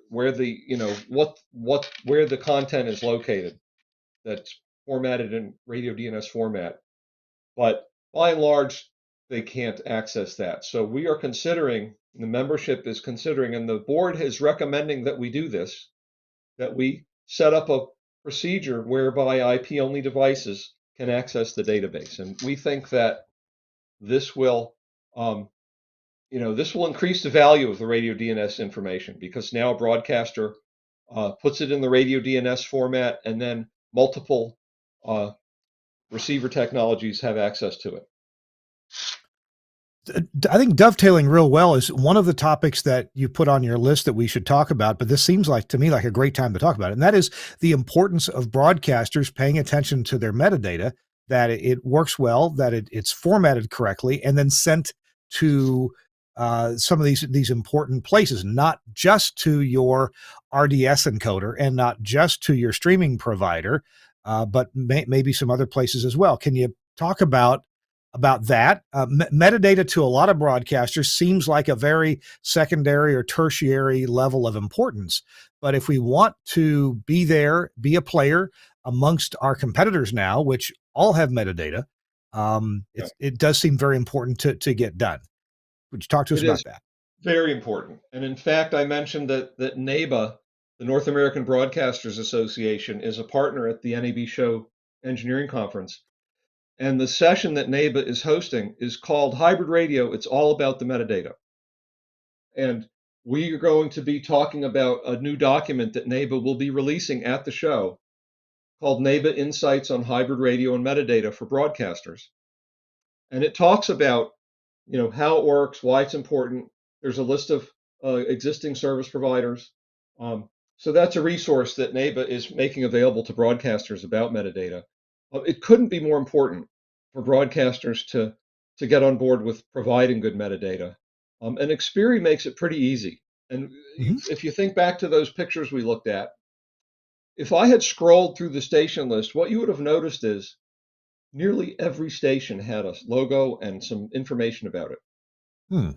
where the content is located that's formatted in radio DNS format. But by and large, they can't access that. So we are considering, the membership is considering, and the board is recommending that we do this, that we set up a procedure whereby IP-only devices can access the database. And we think that this will, this will increase the value of the radio DNS information because now a broadcaster puts it in the radio DNS format, and then multiple receiver technologies have access to it. I think dovetailing real well is one of the topics that you put on your list that we should talk about, but this seems like to me like a great time to talk about it. And that is the importance of broadcasters paying attention to their metadata, that it works well, that it's formatted correctly, and then sent to some of these important places, not just to your RDS encoder and not just to your streaming provider, but maybe some other places as well. Can you talk about that? Metadata to a lot of broadcasters seems like a very secondary or tertiary level of importance. But if we want to be there, be a player amongst our competitors now, which all have metadata, it does seem very important to get done. Would you talk to us about that? Very important. And in fact, I mentioned that NABA, the North American Broadcasters Association, is a partner at the NAB Show Engineering Conference. And the session that NABA is hosting is called Hybrid Radio. It's all about the metadata. And we are going to be talking about a new document that NABA will be releasing at the show called NABA Insights on Hybrid Radio and Metadata for Broadcasters. And it talks about, how it works, why it's important. There's a list of existing service providers. So that's a resource that NABA is making available to broadcasters about metadata. It couldn't be more important for broadcasters to get on board with providing good metadata. And Xperi makes it pretty easy. And if you think back to those pictures we looked at, if I had scrolled through the station list, what you would have noticed is nearly every station had a logo and some information about it.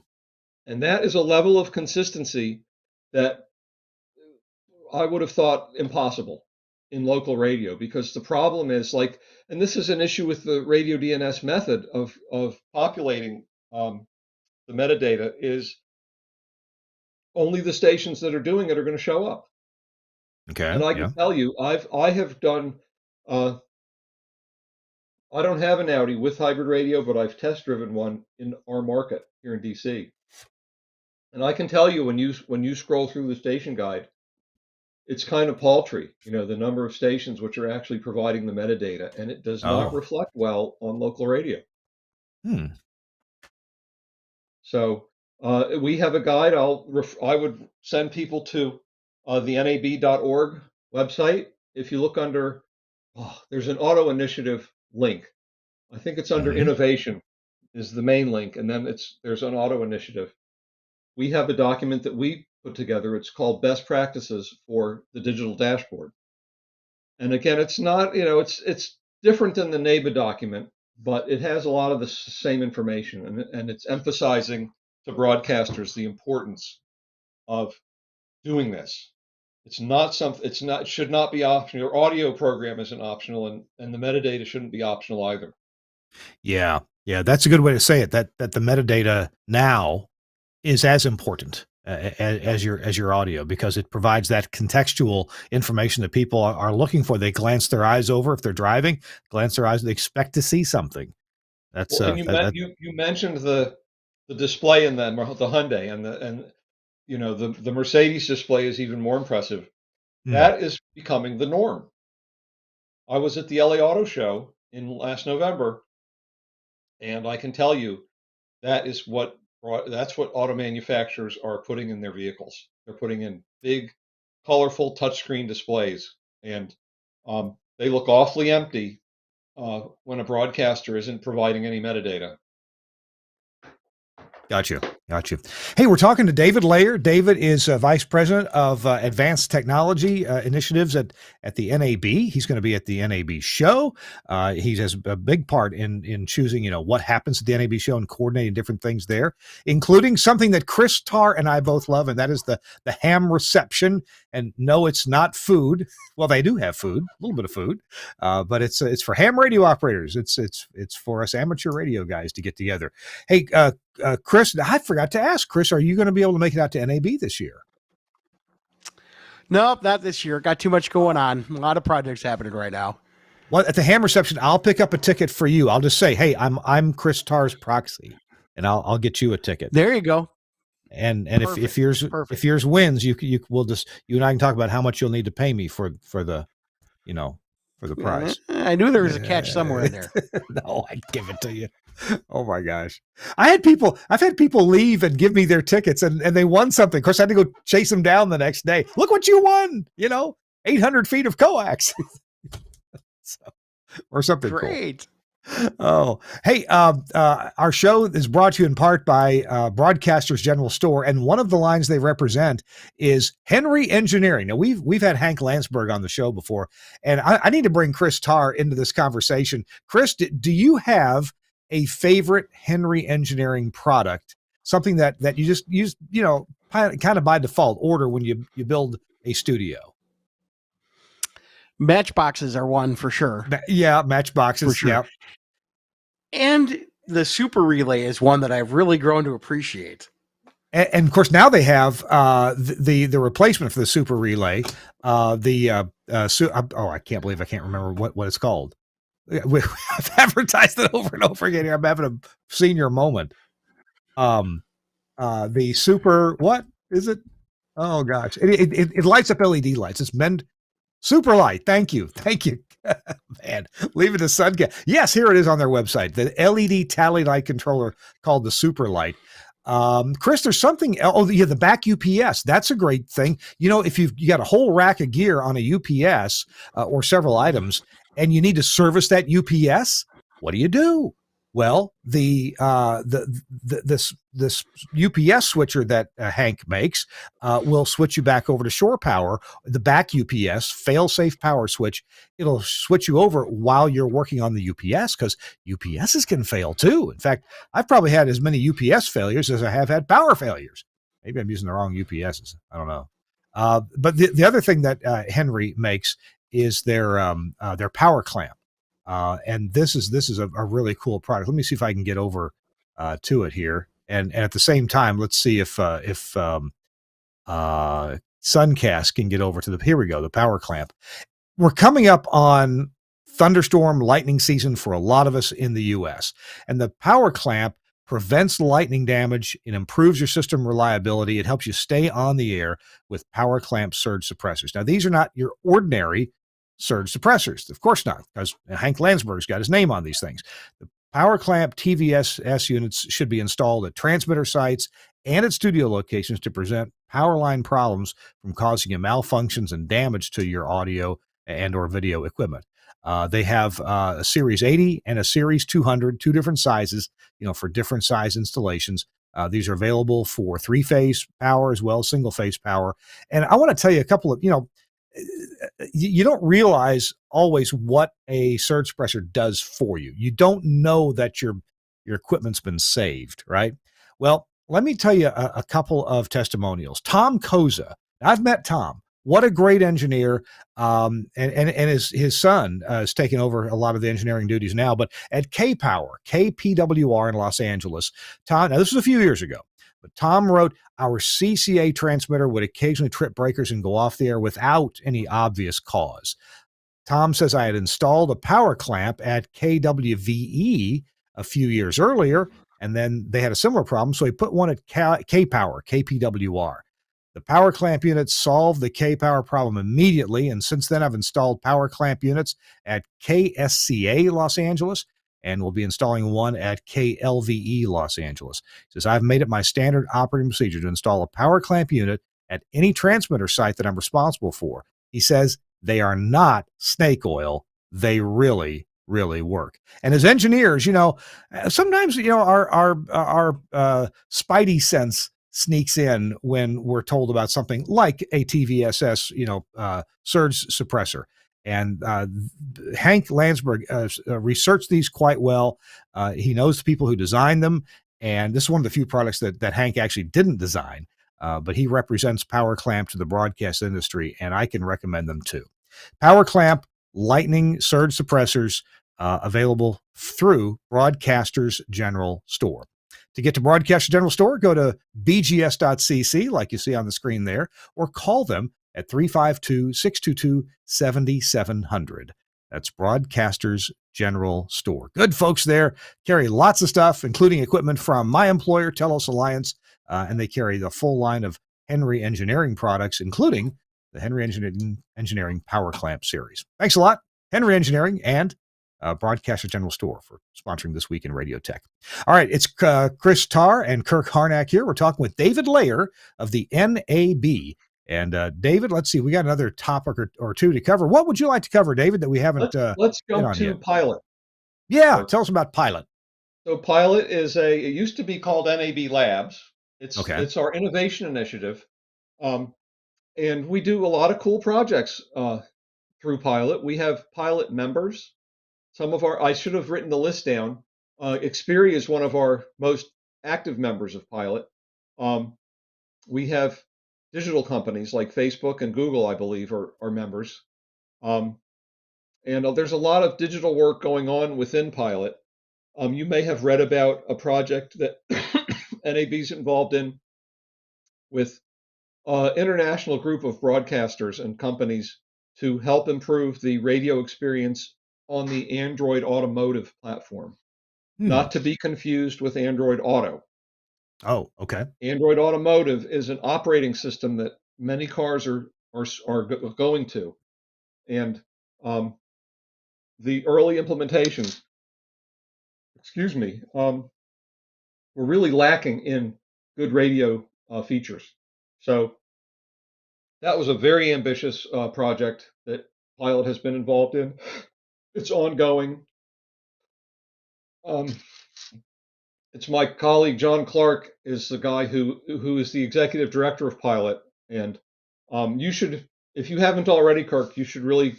And that is a level of consistency that I would have thought impossible in local radio, because the problem is and this is an issue with the radio DNS method of populating the metadata, is only the stations that are doing it are going to show up. Okay. And I can tell you, I have done, I don't have an Audi with hybrid radio, but I've test driven one in our market here in DC. And I can tell you, when you scroll through the station guide, it's kind of paltry, the number of stations which are actually providing the metadata, and it does not reflect well on local radio. So We have a guide. I would send people to the nab.org website. If you look under, there's an auto initiative link. I think it's under Mhm. innovation is the main link, and then there's an auto initiative. We have a document that we put together. It's called Best Practices for the Digital Dashboard. And again, it's not, it's different than the NABA document, but it has a lot of the same information, and it's emphasizing to broadcasters the importance of doing this. It's not something. It should not be optional. Your audio program isn't optional, and the metadata shouldn't be optional either. Yeah. Yeah. That's a good way to say it. That the metadata now is as important as your audio, because it provides that contextual information that people are looking for. They glance their eyes over if they're driving, glance their eyes, they expect to see something. That's Well, and you mentioned the display in the Hyundai and the Mercedes display is even more impressive. mm, That is becoming the norm. I was at the LA Auto Show in last November, and I can tell you that's what auto manufacturers are putting in their vehicles. They're putting in big, colorful touchscreen displays, and they look awfully empty when a broadcaster isn't providing any metadata. Gotcha. Gotcha. Hey, we're talking to David Layer. David is Vice President of Advanced Technology Initiatives at the NAB. He's going to be at the NAB show. He has a big part in choosing, what happens at the NAB show and coordinating different things there, including something that Chris Tarr and I both love, and that is the ham reception. And no, it's not food. Well, they do have food, a little bit of food, but it's for ham radio operators. It's for us amateur radio guys to get together. Hey, Chris, I forgot to ask, Chris, are you going to be able to make it out to NAB this year? Nope, not this year. Got too much going on. A lot of projects happening right now. Well, at the ham reception, I'll pick up a ticket for you. I'll just say, hey, I'm Chris Tarr's proxy, and I'll get you a ticket. There you go. And if yours wins, you and I can talk about how much you'll need to pay me for the prize. I knew there was a catch somewhere in there. No, I'd give it to you. Oh my gosh. I've had people leave and give me their tickets and they won something. Of course, I had to go chase them down the next day. Look what you won, 800 feet of coax. Or something Great. Cool. Oh, hey, our show is brought to you in part by Broadcasters General Store, and one of the lines they represent is Henry Engineering. Now, we've had Hank Landsberg on the show before, and I need to bring Chris Tarr into this conversation. Chris, do you have a favorite Henry Engineering product, something that you just use, kind of by default order when you build a studio? Matchboxes are one for sure. Yeah, matchboxes. For sure. Yeah. And the Super Relay is one that I've really grown to appreciate. And of course, now they have the replacement for the Super Relay. I can't believe I can't remember what it's called. I've advertised it over and over again. I'm having a senior moment. The Super, what is it? Oh gosh, it lights up LED lights. It's Super Light. Thank you. Man, leave it to Suncast. Yes, here it is on their website. The LED tally light controller called the Super Light. Chris, there's something. Oh, yeah, the back UPS. That's a great thing. If you got a whole rack of gear on a UPS or several items, and you need to service that UPS, what do you do? Well, this UPS switcher that Hank makes will switch you back over to shore power. The back UPS fail-safe power switch, it'll switch you over while you're working on the UPS, because UPSs can fail too. In fact, I've probably had as many UPS failures as I have had power failures. Maybe I'm using the wrong UPSs. I don't know. But the other thing that Henry makes is their power clamp. And this is a really cool product. Let me see if I can get over to it here. And at the same time, let's see if Suncast can get over to here we go, the power clamp. We're coming up on thunderstorm lightning season for a lot of us in the US. And the power clamp prevents lightning damage. It improves your system reliability. It helps you stay on the air with power clamp surge suppressors. Now, these are not your ordinary surge suppressors. Of course not, because Hank Landsberg's got his name on these things. The power clamp TVS units should be installed at transmitter sites and at studio locations to prevent power line problems from causing you malfunctions and damage to your audio and or video equipment. They have a Series 80 and a Series 200, two different sizes, for different size installations. These are available for three-phase power as well as single-phase power. And I want to tell you a couple of, you don't realize always what a surge suppressor does for you. You don't know that your equipment's been saved, right? Well, let me tell you a couple of testimonials. Tom Koza, I've met Tom. What a great engineer. And his son is taking over a lot of the engineering duties now. But at K-Power, KPWR in Los Angeles, Tom, now this was a few years ago, but Tom wrote, our CCA transmitter would occasionally trip breakers and go off the air without any obvious cause. Tom says I had installed a power clamp at KWVE a few years earlier, and then they had a similar problem, so he put one at K-Power, KPWR. The power clamp unit solved the K-Power problem immediately, and since then I've installed power clamp units at KSCA Los Angeles, and will be installing one at KLVE Los Angeles. He says, I've made it my standard operating procedure to install a power clamp unit at any transmitter site that I'm responsible for. He says, they are not snake oil. They really, really work. And as engineers, sometimes, our spidey sense sneaks in when we're told about something like a TVSS, surge suppressor. And Hank Landsberg researched these quite well. He knows the people who designed them. And this is one of the few products that Hank actually didn't design. But he represents Power Clamp to the broadcast industry, and I can recommend them too. Power Clamp Lightning Surge Suppressors available through Broadcasters General Store. To get to Broadcasters General Store, go to bgs.cc, like you see on the screen there, or call them at 352-622-7700. That's Broadcasters General Store. Good folks there, carry lots of stuff, including equipment from my employer, Telos Alliance, and they carry the full line of Henry Engineering products, including the Henry Engineering Power Clamp series. Thanks a lot, Henry Engineering and Broadcaster General Store, for sponsoring This Week in Radio Tech. All right, it's Chris Tarr and Kirk Harnack here. We're talking with David Layer of the NAB. And David, let's see, we got another topic or two to cover. What would you like to cover, David, that we haven't let's jump to yet? Pilot. Yeah, tell us about Pilot. So Pilot is it used to be called NAB Labs. It's our innovation initiative. And we do a lot of cool projects through Pilot. We have Pilot members. I should have written the list down. Xperia is one of our most active members of Pilot. We have digital companies like Facebook and Google, I believe, are members. And there's a lot of digital work going on within Pilot. You may have read about a project that NAB is involved in with an international group of broadcasters and companies to help improve the radio experience on the Android Automotive platform. Not to be confused with Android Auto. Oh, okay. Android Automotive is an operating system that many cars are going to, and the early implementations, were really lacking in good radio features. So that was a very ambitious project that Pilot has been involved in. It's ongoing. It's my colleague John Clark is the guy who is the executive director of Pilot, and you should, if you haven't already, Kirk, you should really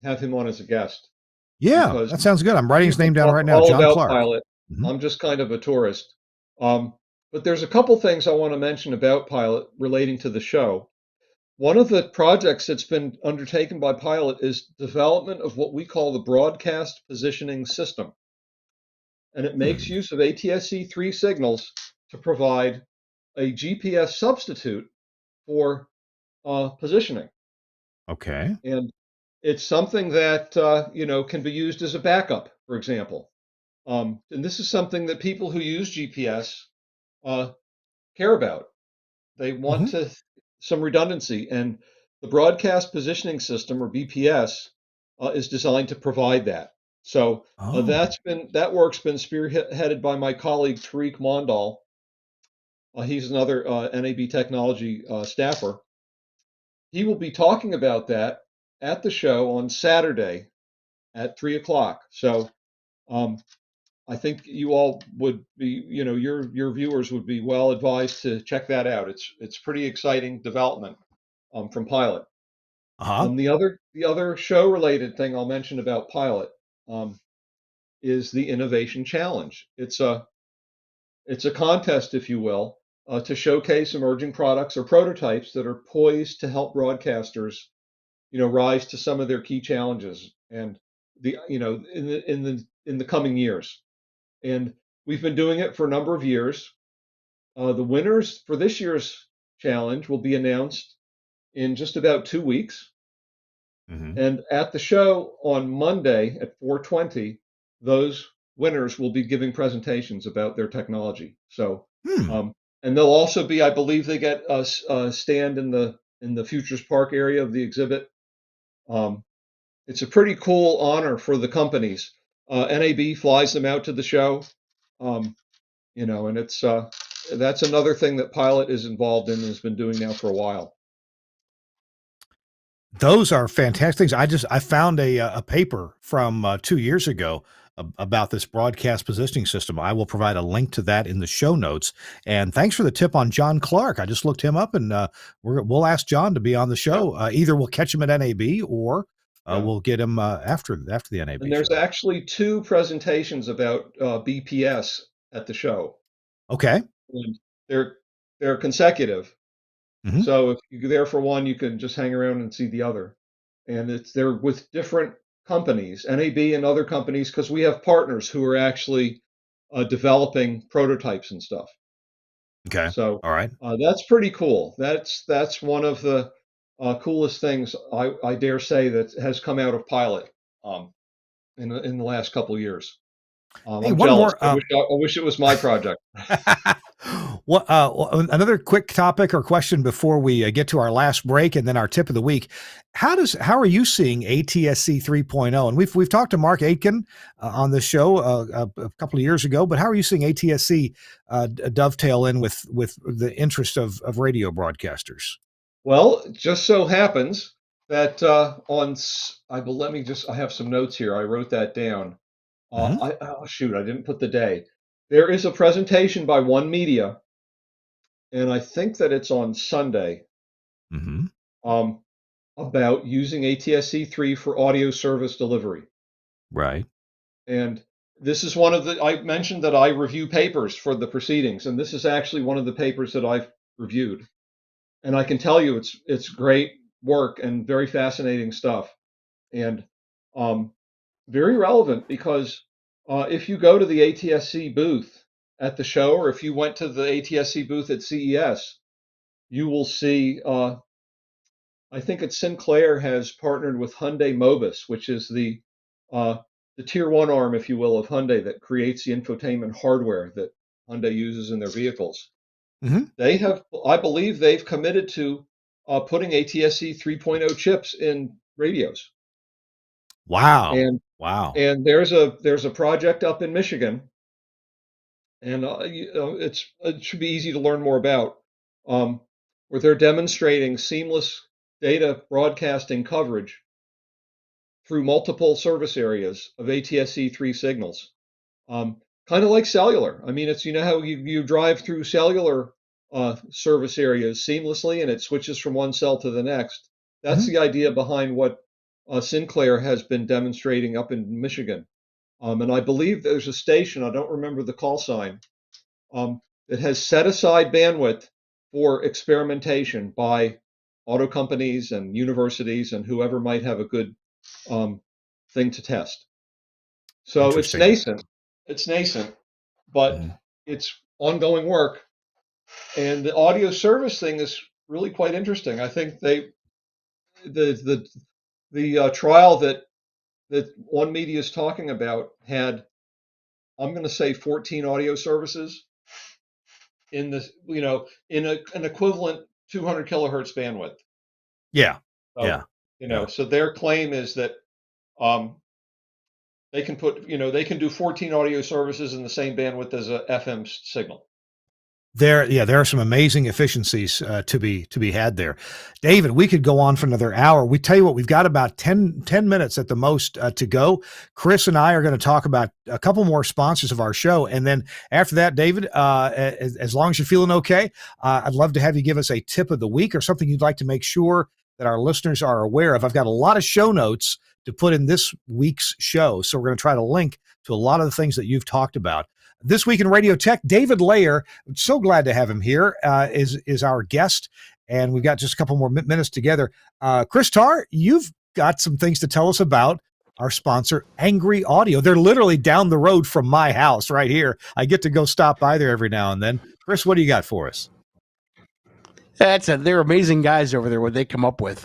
have him on as a guest. Yeah, that sounds good. I'm writing his name down right now, John about Clark. Pilot. Mm-hmm. I'm just kind of a tourist. But there's a couple things I want to mention about Pilot relating to the show. One of the projects that's been undertaken by Pilot is development of what we call the Broadcast Positioning System. And it makes use of ATSC3 signals to provide a GPS substitute for positioning. Okay. And it's something that can be used as a backup, for example. And this is something that people who use GPS care about. They want some redundancy, and the Broadcast Positioning System, or BPS, is designed to provide that. So that work's been spearheaded by my colleague Tariq Mondal, He's another NAB technology staffer. He will be talking about that at the show on Saturday at 3 o'clock. So um, I think you all would be, your viewers would be well advised to check that out. It's pretty exciting development from Pilot. Uh-huh. The other show related thing I'll mention about Pilot um, is the Innovation Challenge. It's a contest, if you will, to showcase emerging products or prototypes that are poised to help broadcasters, rise to some of their key challenges and in the coming years. And we've been doing it for a number of years. The winners for this year's challenge will be announced in just about 2 weeks. Hmm. And at the show on Monday at 4:20, those winners will be giving presentations about their technology. So, Hmm. um, and they'll also be, I believe, they get a stand in the Futures Park area of the exhibit. Um, it's a pretty cool honor for the companies. NAB flies them out to the show, um, and that's another thing that Pilot is involved in and has been doing now for a while. Those are fantastic things. I found a paper from 2 years ago about this broadcast positioning system. I will provide a link to that in the show notes. And thanks for the tip on John Clark. I just looked him up, and we'll ask John to be on the Yeah, show. Either we'll catch him at NAB, or yeah. we'll get him after the And NAB there's show. actually two presentations about BPS at the show, Okay. and they're consecutive. Hmm. So if you're there for one, you can just hang around and see the other. And they're with different companies, NAB and other companies, because we have partners who are actually developing prototypes and stuff. Okay. So All right. that's pretty cool. That's one of the coolest things I dare say that has come out of Pilot um, in the last couple of years. Hey, I'm one jealous. more. I wish it was my project. What another quick topic or question before we get to our last break and then our tip of the week? How are you seeing ATSC 3.0? And we've talked to Mark Aitken on the show a couple of years ago, but how are you seeing ATSC dovetail in with the interest of radio broadcasters? Well, it just so happens that I have some notes here. I wrote that down. Hmm. Oh shoot, I didn't put the day. There is a presentation by One Media, and I think that it's on Sunday, Hmm. um, about using ATSC3 for audio service delivery. Right. And this is I mentioned that I review papers for the proceedings, and this is actually one of the papers that I've reviewed. And I can tell you it's great work and very fascinating stuff, and um, very relevant because if you go to the ATSC booth at the show, or if you went to the ATSC booth at CES, you will see. I think it's Sinclair has partnered with Hyundai Mobis, which is the tier one arm, if you will, of Hyundai that creates the infotainment hardware that Hyundai uses in their vehicles. Hmm. I believe they've committed to putting ATSC 3.0 chips in radios. Wow. And Wow. and there's a project up in Michigan, and it should be easy to learn more about, um, where they're demonstrating seamless data broadcasting coverage through multiple service areas of ATSC3 signals. Kind of like cellular. I mean, it's how you drive through cellular service areas seamlessly, and it switches from one cell to the next. That's Hmm. the idea behind what Sinclair has been demonstrating up in Michigan. And I believe there's a station, I don't remember the call sign, that has set aside bandwidth for experimentation by auto companies and universities and whoever might have a good um, thing to test. So it's Interesting. nascent. It's nascent, but Hmm. it's ongoing work. And the audio service thing is really quite interesting. I think the trial that One Media is talking about had, I'm going to say, 14 audio services in this, in an equivalent 200 kilohertz bandwidth. Yeah. Yeah. So, Yeah. so their claim is that um, they can do 14 audio services in the same bandwidth as a FM signal. There are some amazing efficiencies to be had there. David, we could go on for another hour. We tell you what, we've got about 10 minutes at the most to go. Chris and I are going to talk about a couple more sponsors of our show. And then after that, David, as long as you're feeling okay, I'd love to have you give us a tip of the week or something you'd like to make sure that our listeners are aware of. I've got a lot of show notes to put in this week's show. So we're going to try to link to a lot of the things that you've talked about. This week in Radio Tech, David Layer, I'm so glad to have him here, is our guest, and we've got just a couple more minutes together. Chris Tarr, you've got some things to tell us about our sponsor, Angry Audio. They're literally down the road from my house right here. I get to go stop by there every now and then. Chris, what do you got for us? They're amazing guys over there. What they come up with,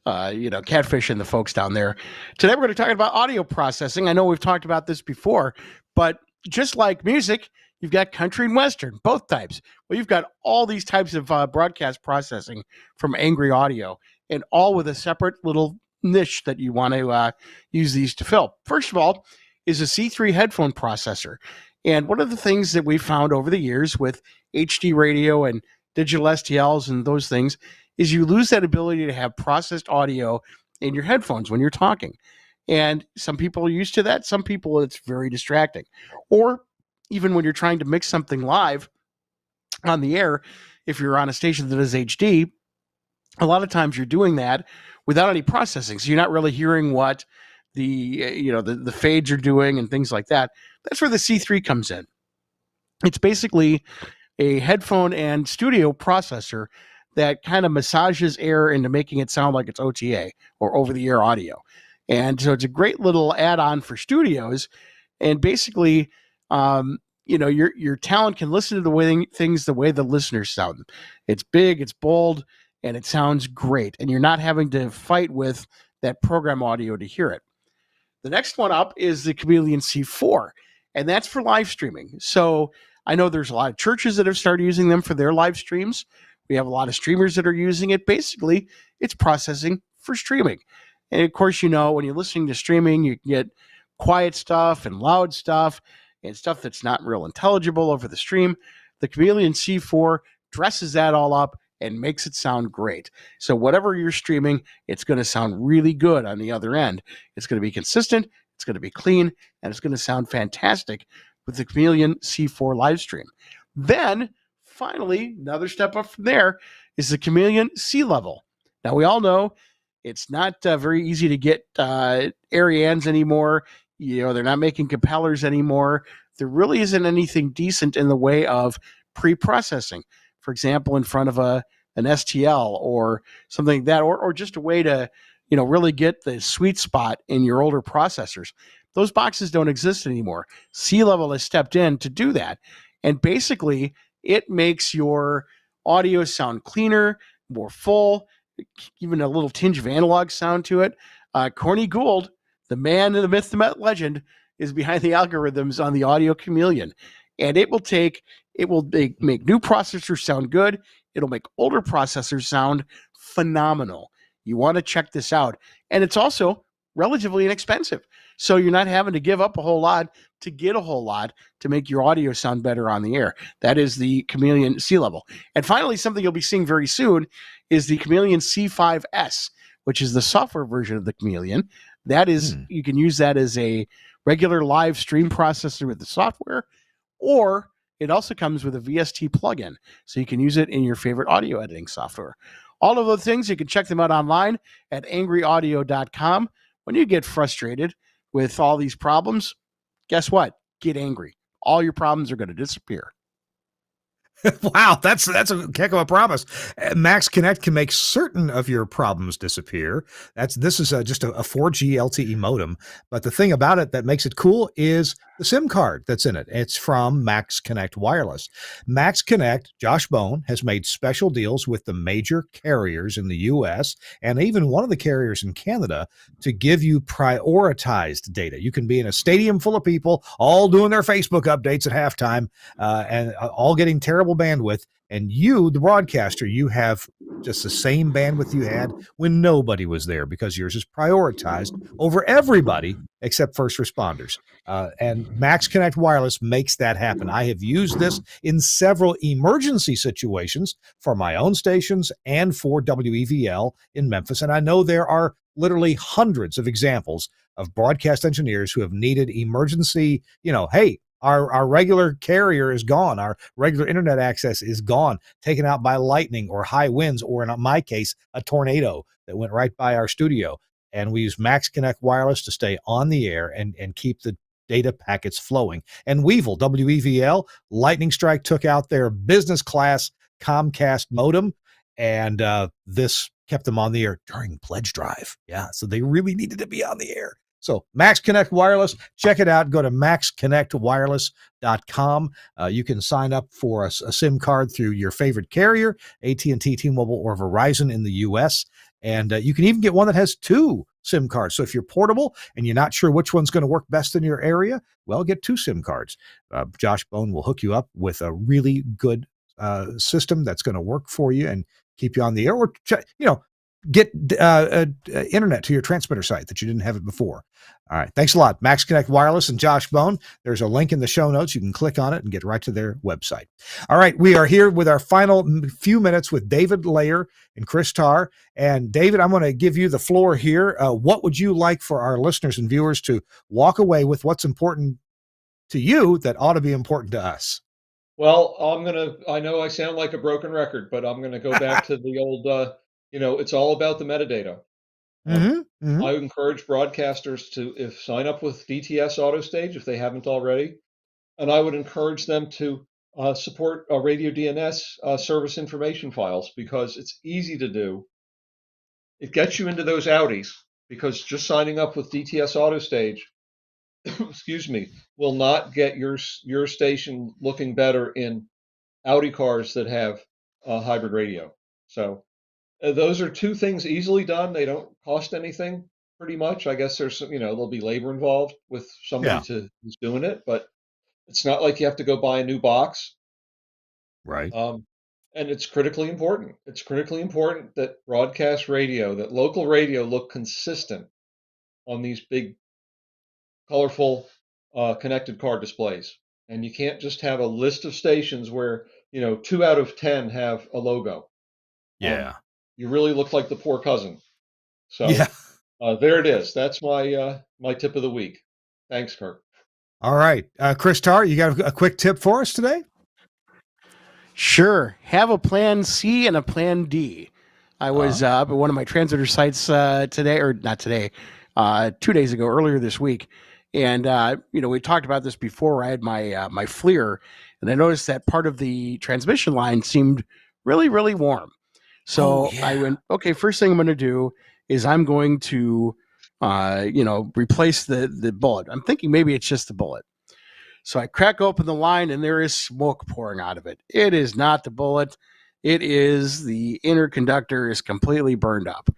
Catfish and the folks down there. Today we're going to talk about audio processing. I know we've talked about this before, but just like music, you've got country and western, both types. Well, you've got all these types of broadcast processing from Angry Audio, and all with a separate little niche that you want to use these to fill. First of all is a C3 headphone processor. And one of the things that we found over the years with HD radio and digital STLs and those things is you lose that ability to have processed audio in your headphones when you're talking. And some people are used to that. Some people, it's very distracting. Or even when you're trying to mix something live on the air, if you're on a station that is HD, a lot of times you're doing that without any processing. So you're not really hearing what the fades are doing and things like that. That's where the C3 comes in. It's basically a headphone and studio processor that kind of massages air into making it sound like it's OTA or over-the-air audio. And so it's a great little add-on for studios. And basically, your talent can listen to things the way the listeners sound. It's big, it's bold, and it sounds great. And you're not having to fight with that program audio to hear it. The next one up is the Chameleon C4, and that's for live streaming. So I know there's a lot of churches that have started using them for their live streams. We have a lot of streamers that are using it. Basically, it's processing for streaming. And of course, when you're listening to streaming, you can get quiet stuff and loud stuff and stuff that's not real intelligible over the stream. The Chameleon C4 dresses that all up and makes it sound great. So whatever you're streaming, it's going to sound really good on the other end. It's going to be consistent, it's going to be clean, and it's going to sound fantastic with the Chameleon C4 live stream. Then, finally, another step up from there is the Chameleon C-Level. Now, we all know it's not very easy to get Arianes anymore. They're not making compellers anymore. There really isn't anything decent in the way of pre-processing. For example, in front of an STL or something like that, or just a way to, really get the sweet spot in your older processors. Those boxes don't exist anymore. C-Level has stepped in to do that. And basically, it makes your audio sound cleaner, more full, even a little tinge of analog sound to it. Corny Gould, the man, the myth, the legend, is behind the algorithms on the Audio Chameleon. And it will make new processors sound good. It'll make older processors sound phenomenal. You want to check this out. And it's also relatively inexpensive. So you're not having to give up a whole lot to get a whole lot to make your audio sound better on the air. That is the Chameleon C-Level. And finally, something you'll be seeing very soon is the Chameleon C5S, which is the software version of the Chameleon. That is, you can use that as a regular live stream processor with the software, or it also comes with a VST plugin, so you can use it in your favorite audio editing software. All of those things, you can check them out online at angryaudio.com. When you get frustrated with all these problems, guess what? Get angry. All your problems are going to disappear. Wow, that's a heck of a promise. Max Connect can make certain of your problems disappear. This is just a 4G LTE modem, but the thing about it that makes it cool is the SIM card that's in it. It's from Max Connect Wireless. Max Connect, Josh Bone, has made special deals with the major carriers in the U.S. and even one of the carriers in Canada to give you prioritized data. You can be in a stadium full of people all doing their Facebook updates at halftime and all getting terrible bandwidth, and you, the broadcaster, you have just the same bandwidth you had when nobody was there, because yours is prioritized over everybody except first responders. And Max Connect Wireless makes that happen. I have used this in several emergency situations for my own stations and for WEVL in Memphis. And I know there are literally hundreds of examples of broadcast engineers who have needed emergency, hey, our regular carrier is gone. Our regular internet access is gone, taken out by lightning or high winds, or in my case, a tornado that went right by our studio. And we use Max Connect Wireless to stay on the air and keep the data packets flowing. And Weevil, WEVL, lightning strike took out their business class Comcast modem, and this kept them on the air during pledge drive. Yeah, so they really needed to be on the air. So Max Connect Wireless, check it out. Go to maxconnectwireless.com. You can sign up for a SIM card through your favorite carrier, AT&T, T-Mobile, or Verizon in the U.S., and you can even get one that has 2 SIM cards. So if you're portable and you're not sure which one's going to work best in your area, well, get 2 SIM cards. Josh Bone will hook you up with a really good system that's going to work for you and keep you on the air, or get internet to your transmitter site that you didn't have it before. All right. Thanks a lot. Max Connect Wireless and Josh Bone. There's a link in the show notes. You can click on it and get right to their website. All right. We are here with our final few minutes with David Layer and Chris Tarr. And David, I'm going to give you the floor here. What would you like for our listeners and viewers to walk away with? What's important to you that ought to be important to us? Well, I know I sound like a broken record, but I'm going to go back to the old, it's all about the metadata. I encourage broadcasters to sign up with DTS AutoStage if they haven't already, and I would encourage them to support radio DNS service information files, because it's easy to do. It gets you into those Audis, because just signing up with DTS AutoStage, excuse me, will not get your station looking better in Audi cars that have hybrid radio. So those are 2 things easily done. They don't cost anything, pretty much. I guess there's some, there'll be labor involved with somebody who's doing it, but it's not like you have to go buy a new box. Right. And it's critically important. It's critically important that broadcast radio, that local radio, look consistent on these big, colorful, connected car displays. And you can't just have a list of stations where 2 out of 10 have a logo. Yeah. You really look like the poor cousin. So yeah. There it is. That's my my tip of the week. Thanks, Kirk. All right. Chris Tarr, you got a quick tip for us today? Sure. Have a plan C and a plan D. I was up at one of my transmitter sites today, or not today, 2 days ago, earlier this week. And, we talked about this before. I had my my FLIR, and I noticed that part of the transmission line seemed really, really warm. So I went, okay, first thing I'm going to do is I'm going to, replace the bullet. I'm thinking maybe it's just the bullet. So I crack open the line, and there is smoke pouring out of it. It is not the bullet. It is the inner conductor is completely burned up.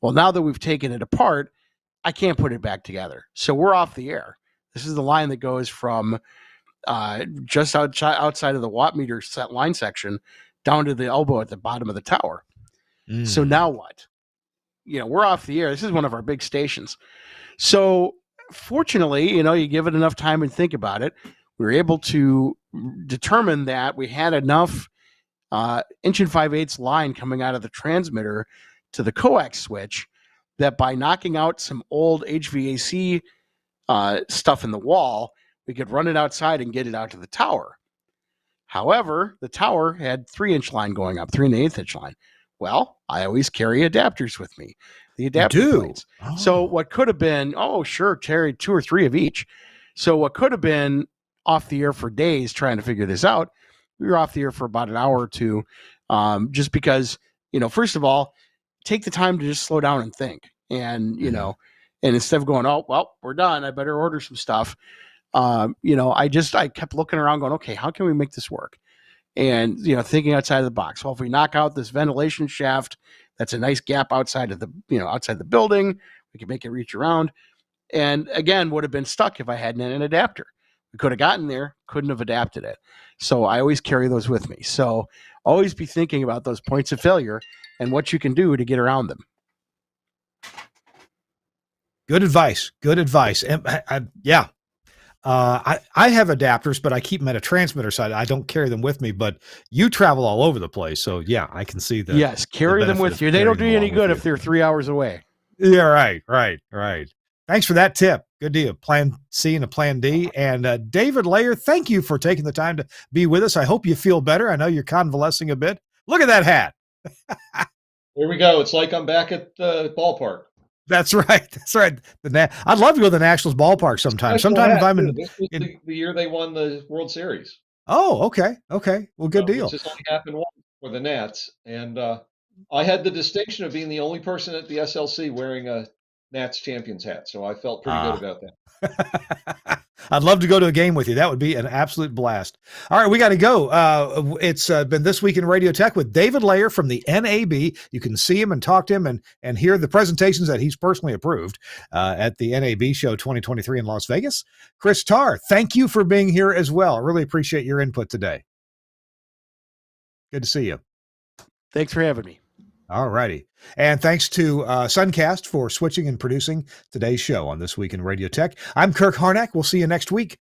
Well, now that we've taken it apart, I can't put it back together. So we're off the air. This is the line that goes from just outside of the watt meter set line section down to the elbow at the bottom of the tower. So now what? We're off the air. This is one of our big stations. So fortunately, you give it enough time and think about it. We were able to determine that we had enough 1 5/8" line coming out of the transmitter to the coax switch that by knocking out some old HVAC stuff in the wall, we could run it outside and get it out to the tower. However, the tower had 3-inch line going up, 3 1/8" line. Well, I always carry adapters with me, the adapter plates. Oh. So what could have been, carry 2 or 3 of each. So what could have been off the air for days trying to figure this out, we were off the air for about an hour or 2, just because, first of all, take the time to just slow down and think. And, and instead of going, oh, well, we're done, I better order some stuff. I kept looking around going, okay, how can we make this work? And, thinking outside of the box. Well, if we knock out this ventilation shaft, that's a nice gap outside of the, outside the building, we can make it reach around. And again, would have been stuck if I hadn't had an adapter. We could have gotten there, couldn't have adapted it. So I always carry those with me. So always be thinking about those points of failure and what you can do to get around them. Good advice. Good advice. And yeah. I have adapters, but I keep them at a transmitter side. I don't carry them with me, but you travel all over the place. So yeah, I can see that. Yes, carry them with you. They don't do you any good if they're 3 hours away. Yeah, right. Thanks for that tip. Good deal. Plan C and a plan D. And David Layer, thank you for taking the time to be with us. I hope you feel better. I know you're convalescing a bit. Look at that hat. There we go. It's like I'm back at the ballpark. That's right. That's right. I'd love to go to the Nationals ballpark sometime. Sometime if I'm in. This was the year they won the World Series. Oh, okay. Well, good deal. Which has only happened once for the Nats, and I had the distinction of being the only person at the SLC wearing a Nats champions hat, so I felt pretty good about that. I'd love to go to a game with you. That would be an absolute blast. All right, we got to go. It's been This Week in Radio Tech with David Layer from the NAB. You can see him and talk to him and hear the presentations that he's personally approved at the NAB Show 2023 in Las Vegas. Chris Tarr, thank you for being here as well. I really appreciate your input today. Good to see you. Thanks for having me. All righty. And thanks to Suncast for switching and producing today's show on This Week in Radio Tech. I'm Kirk Harnack. We'll see you next week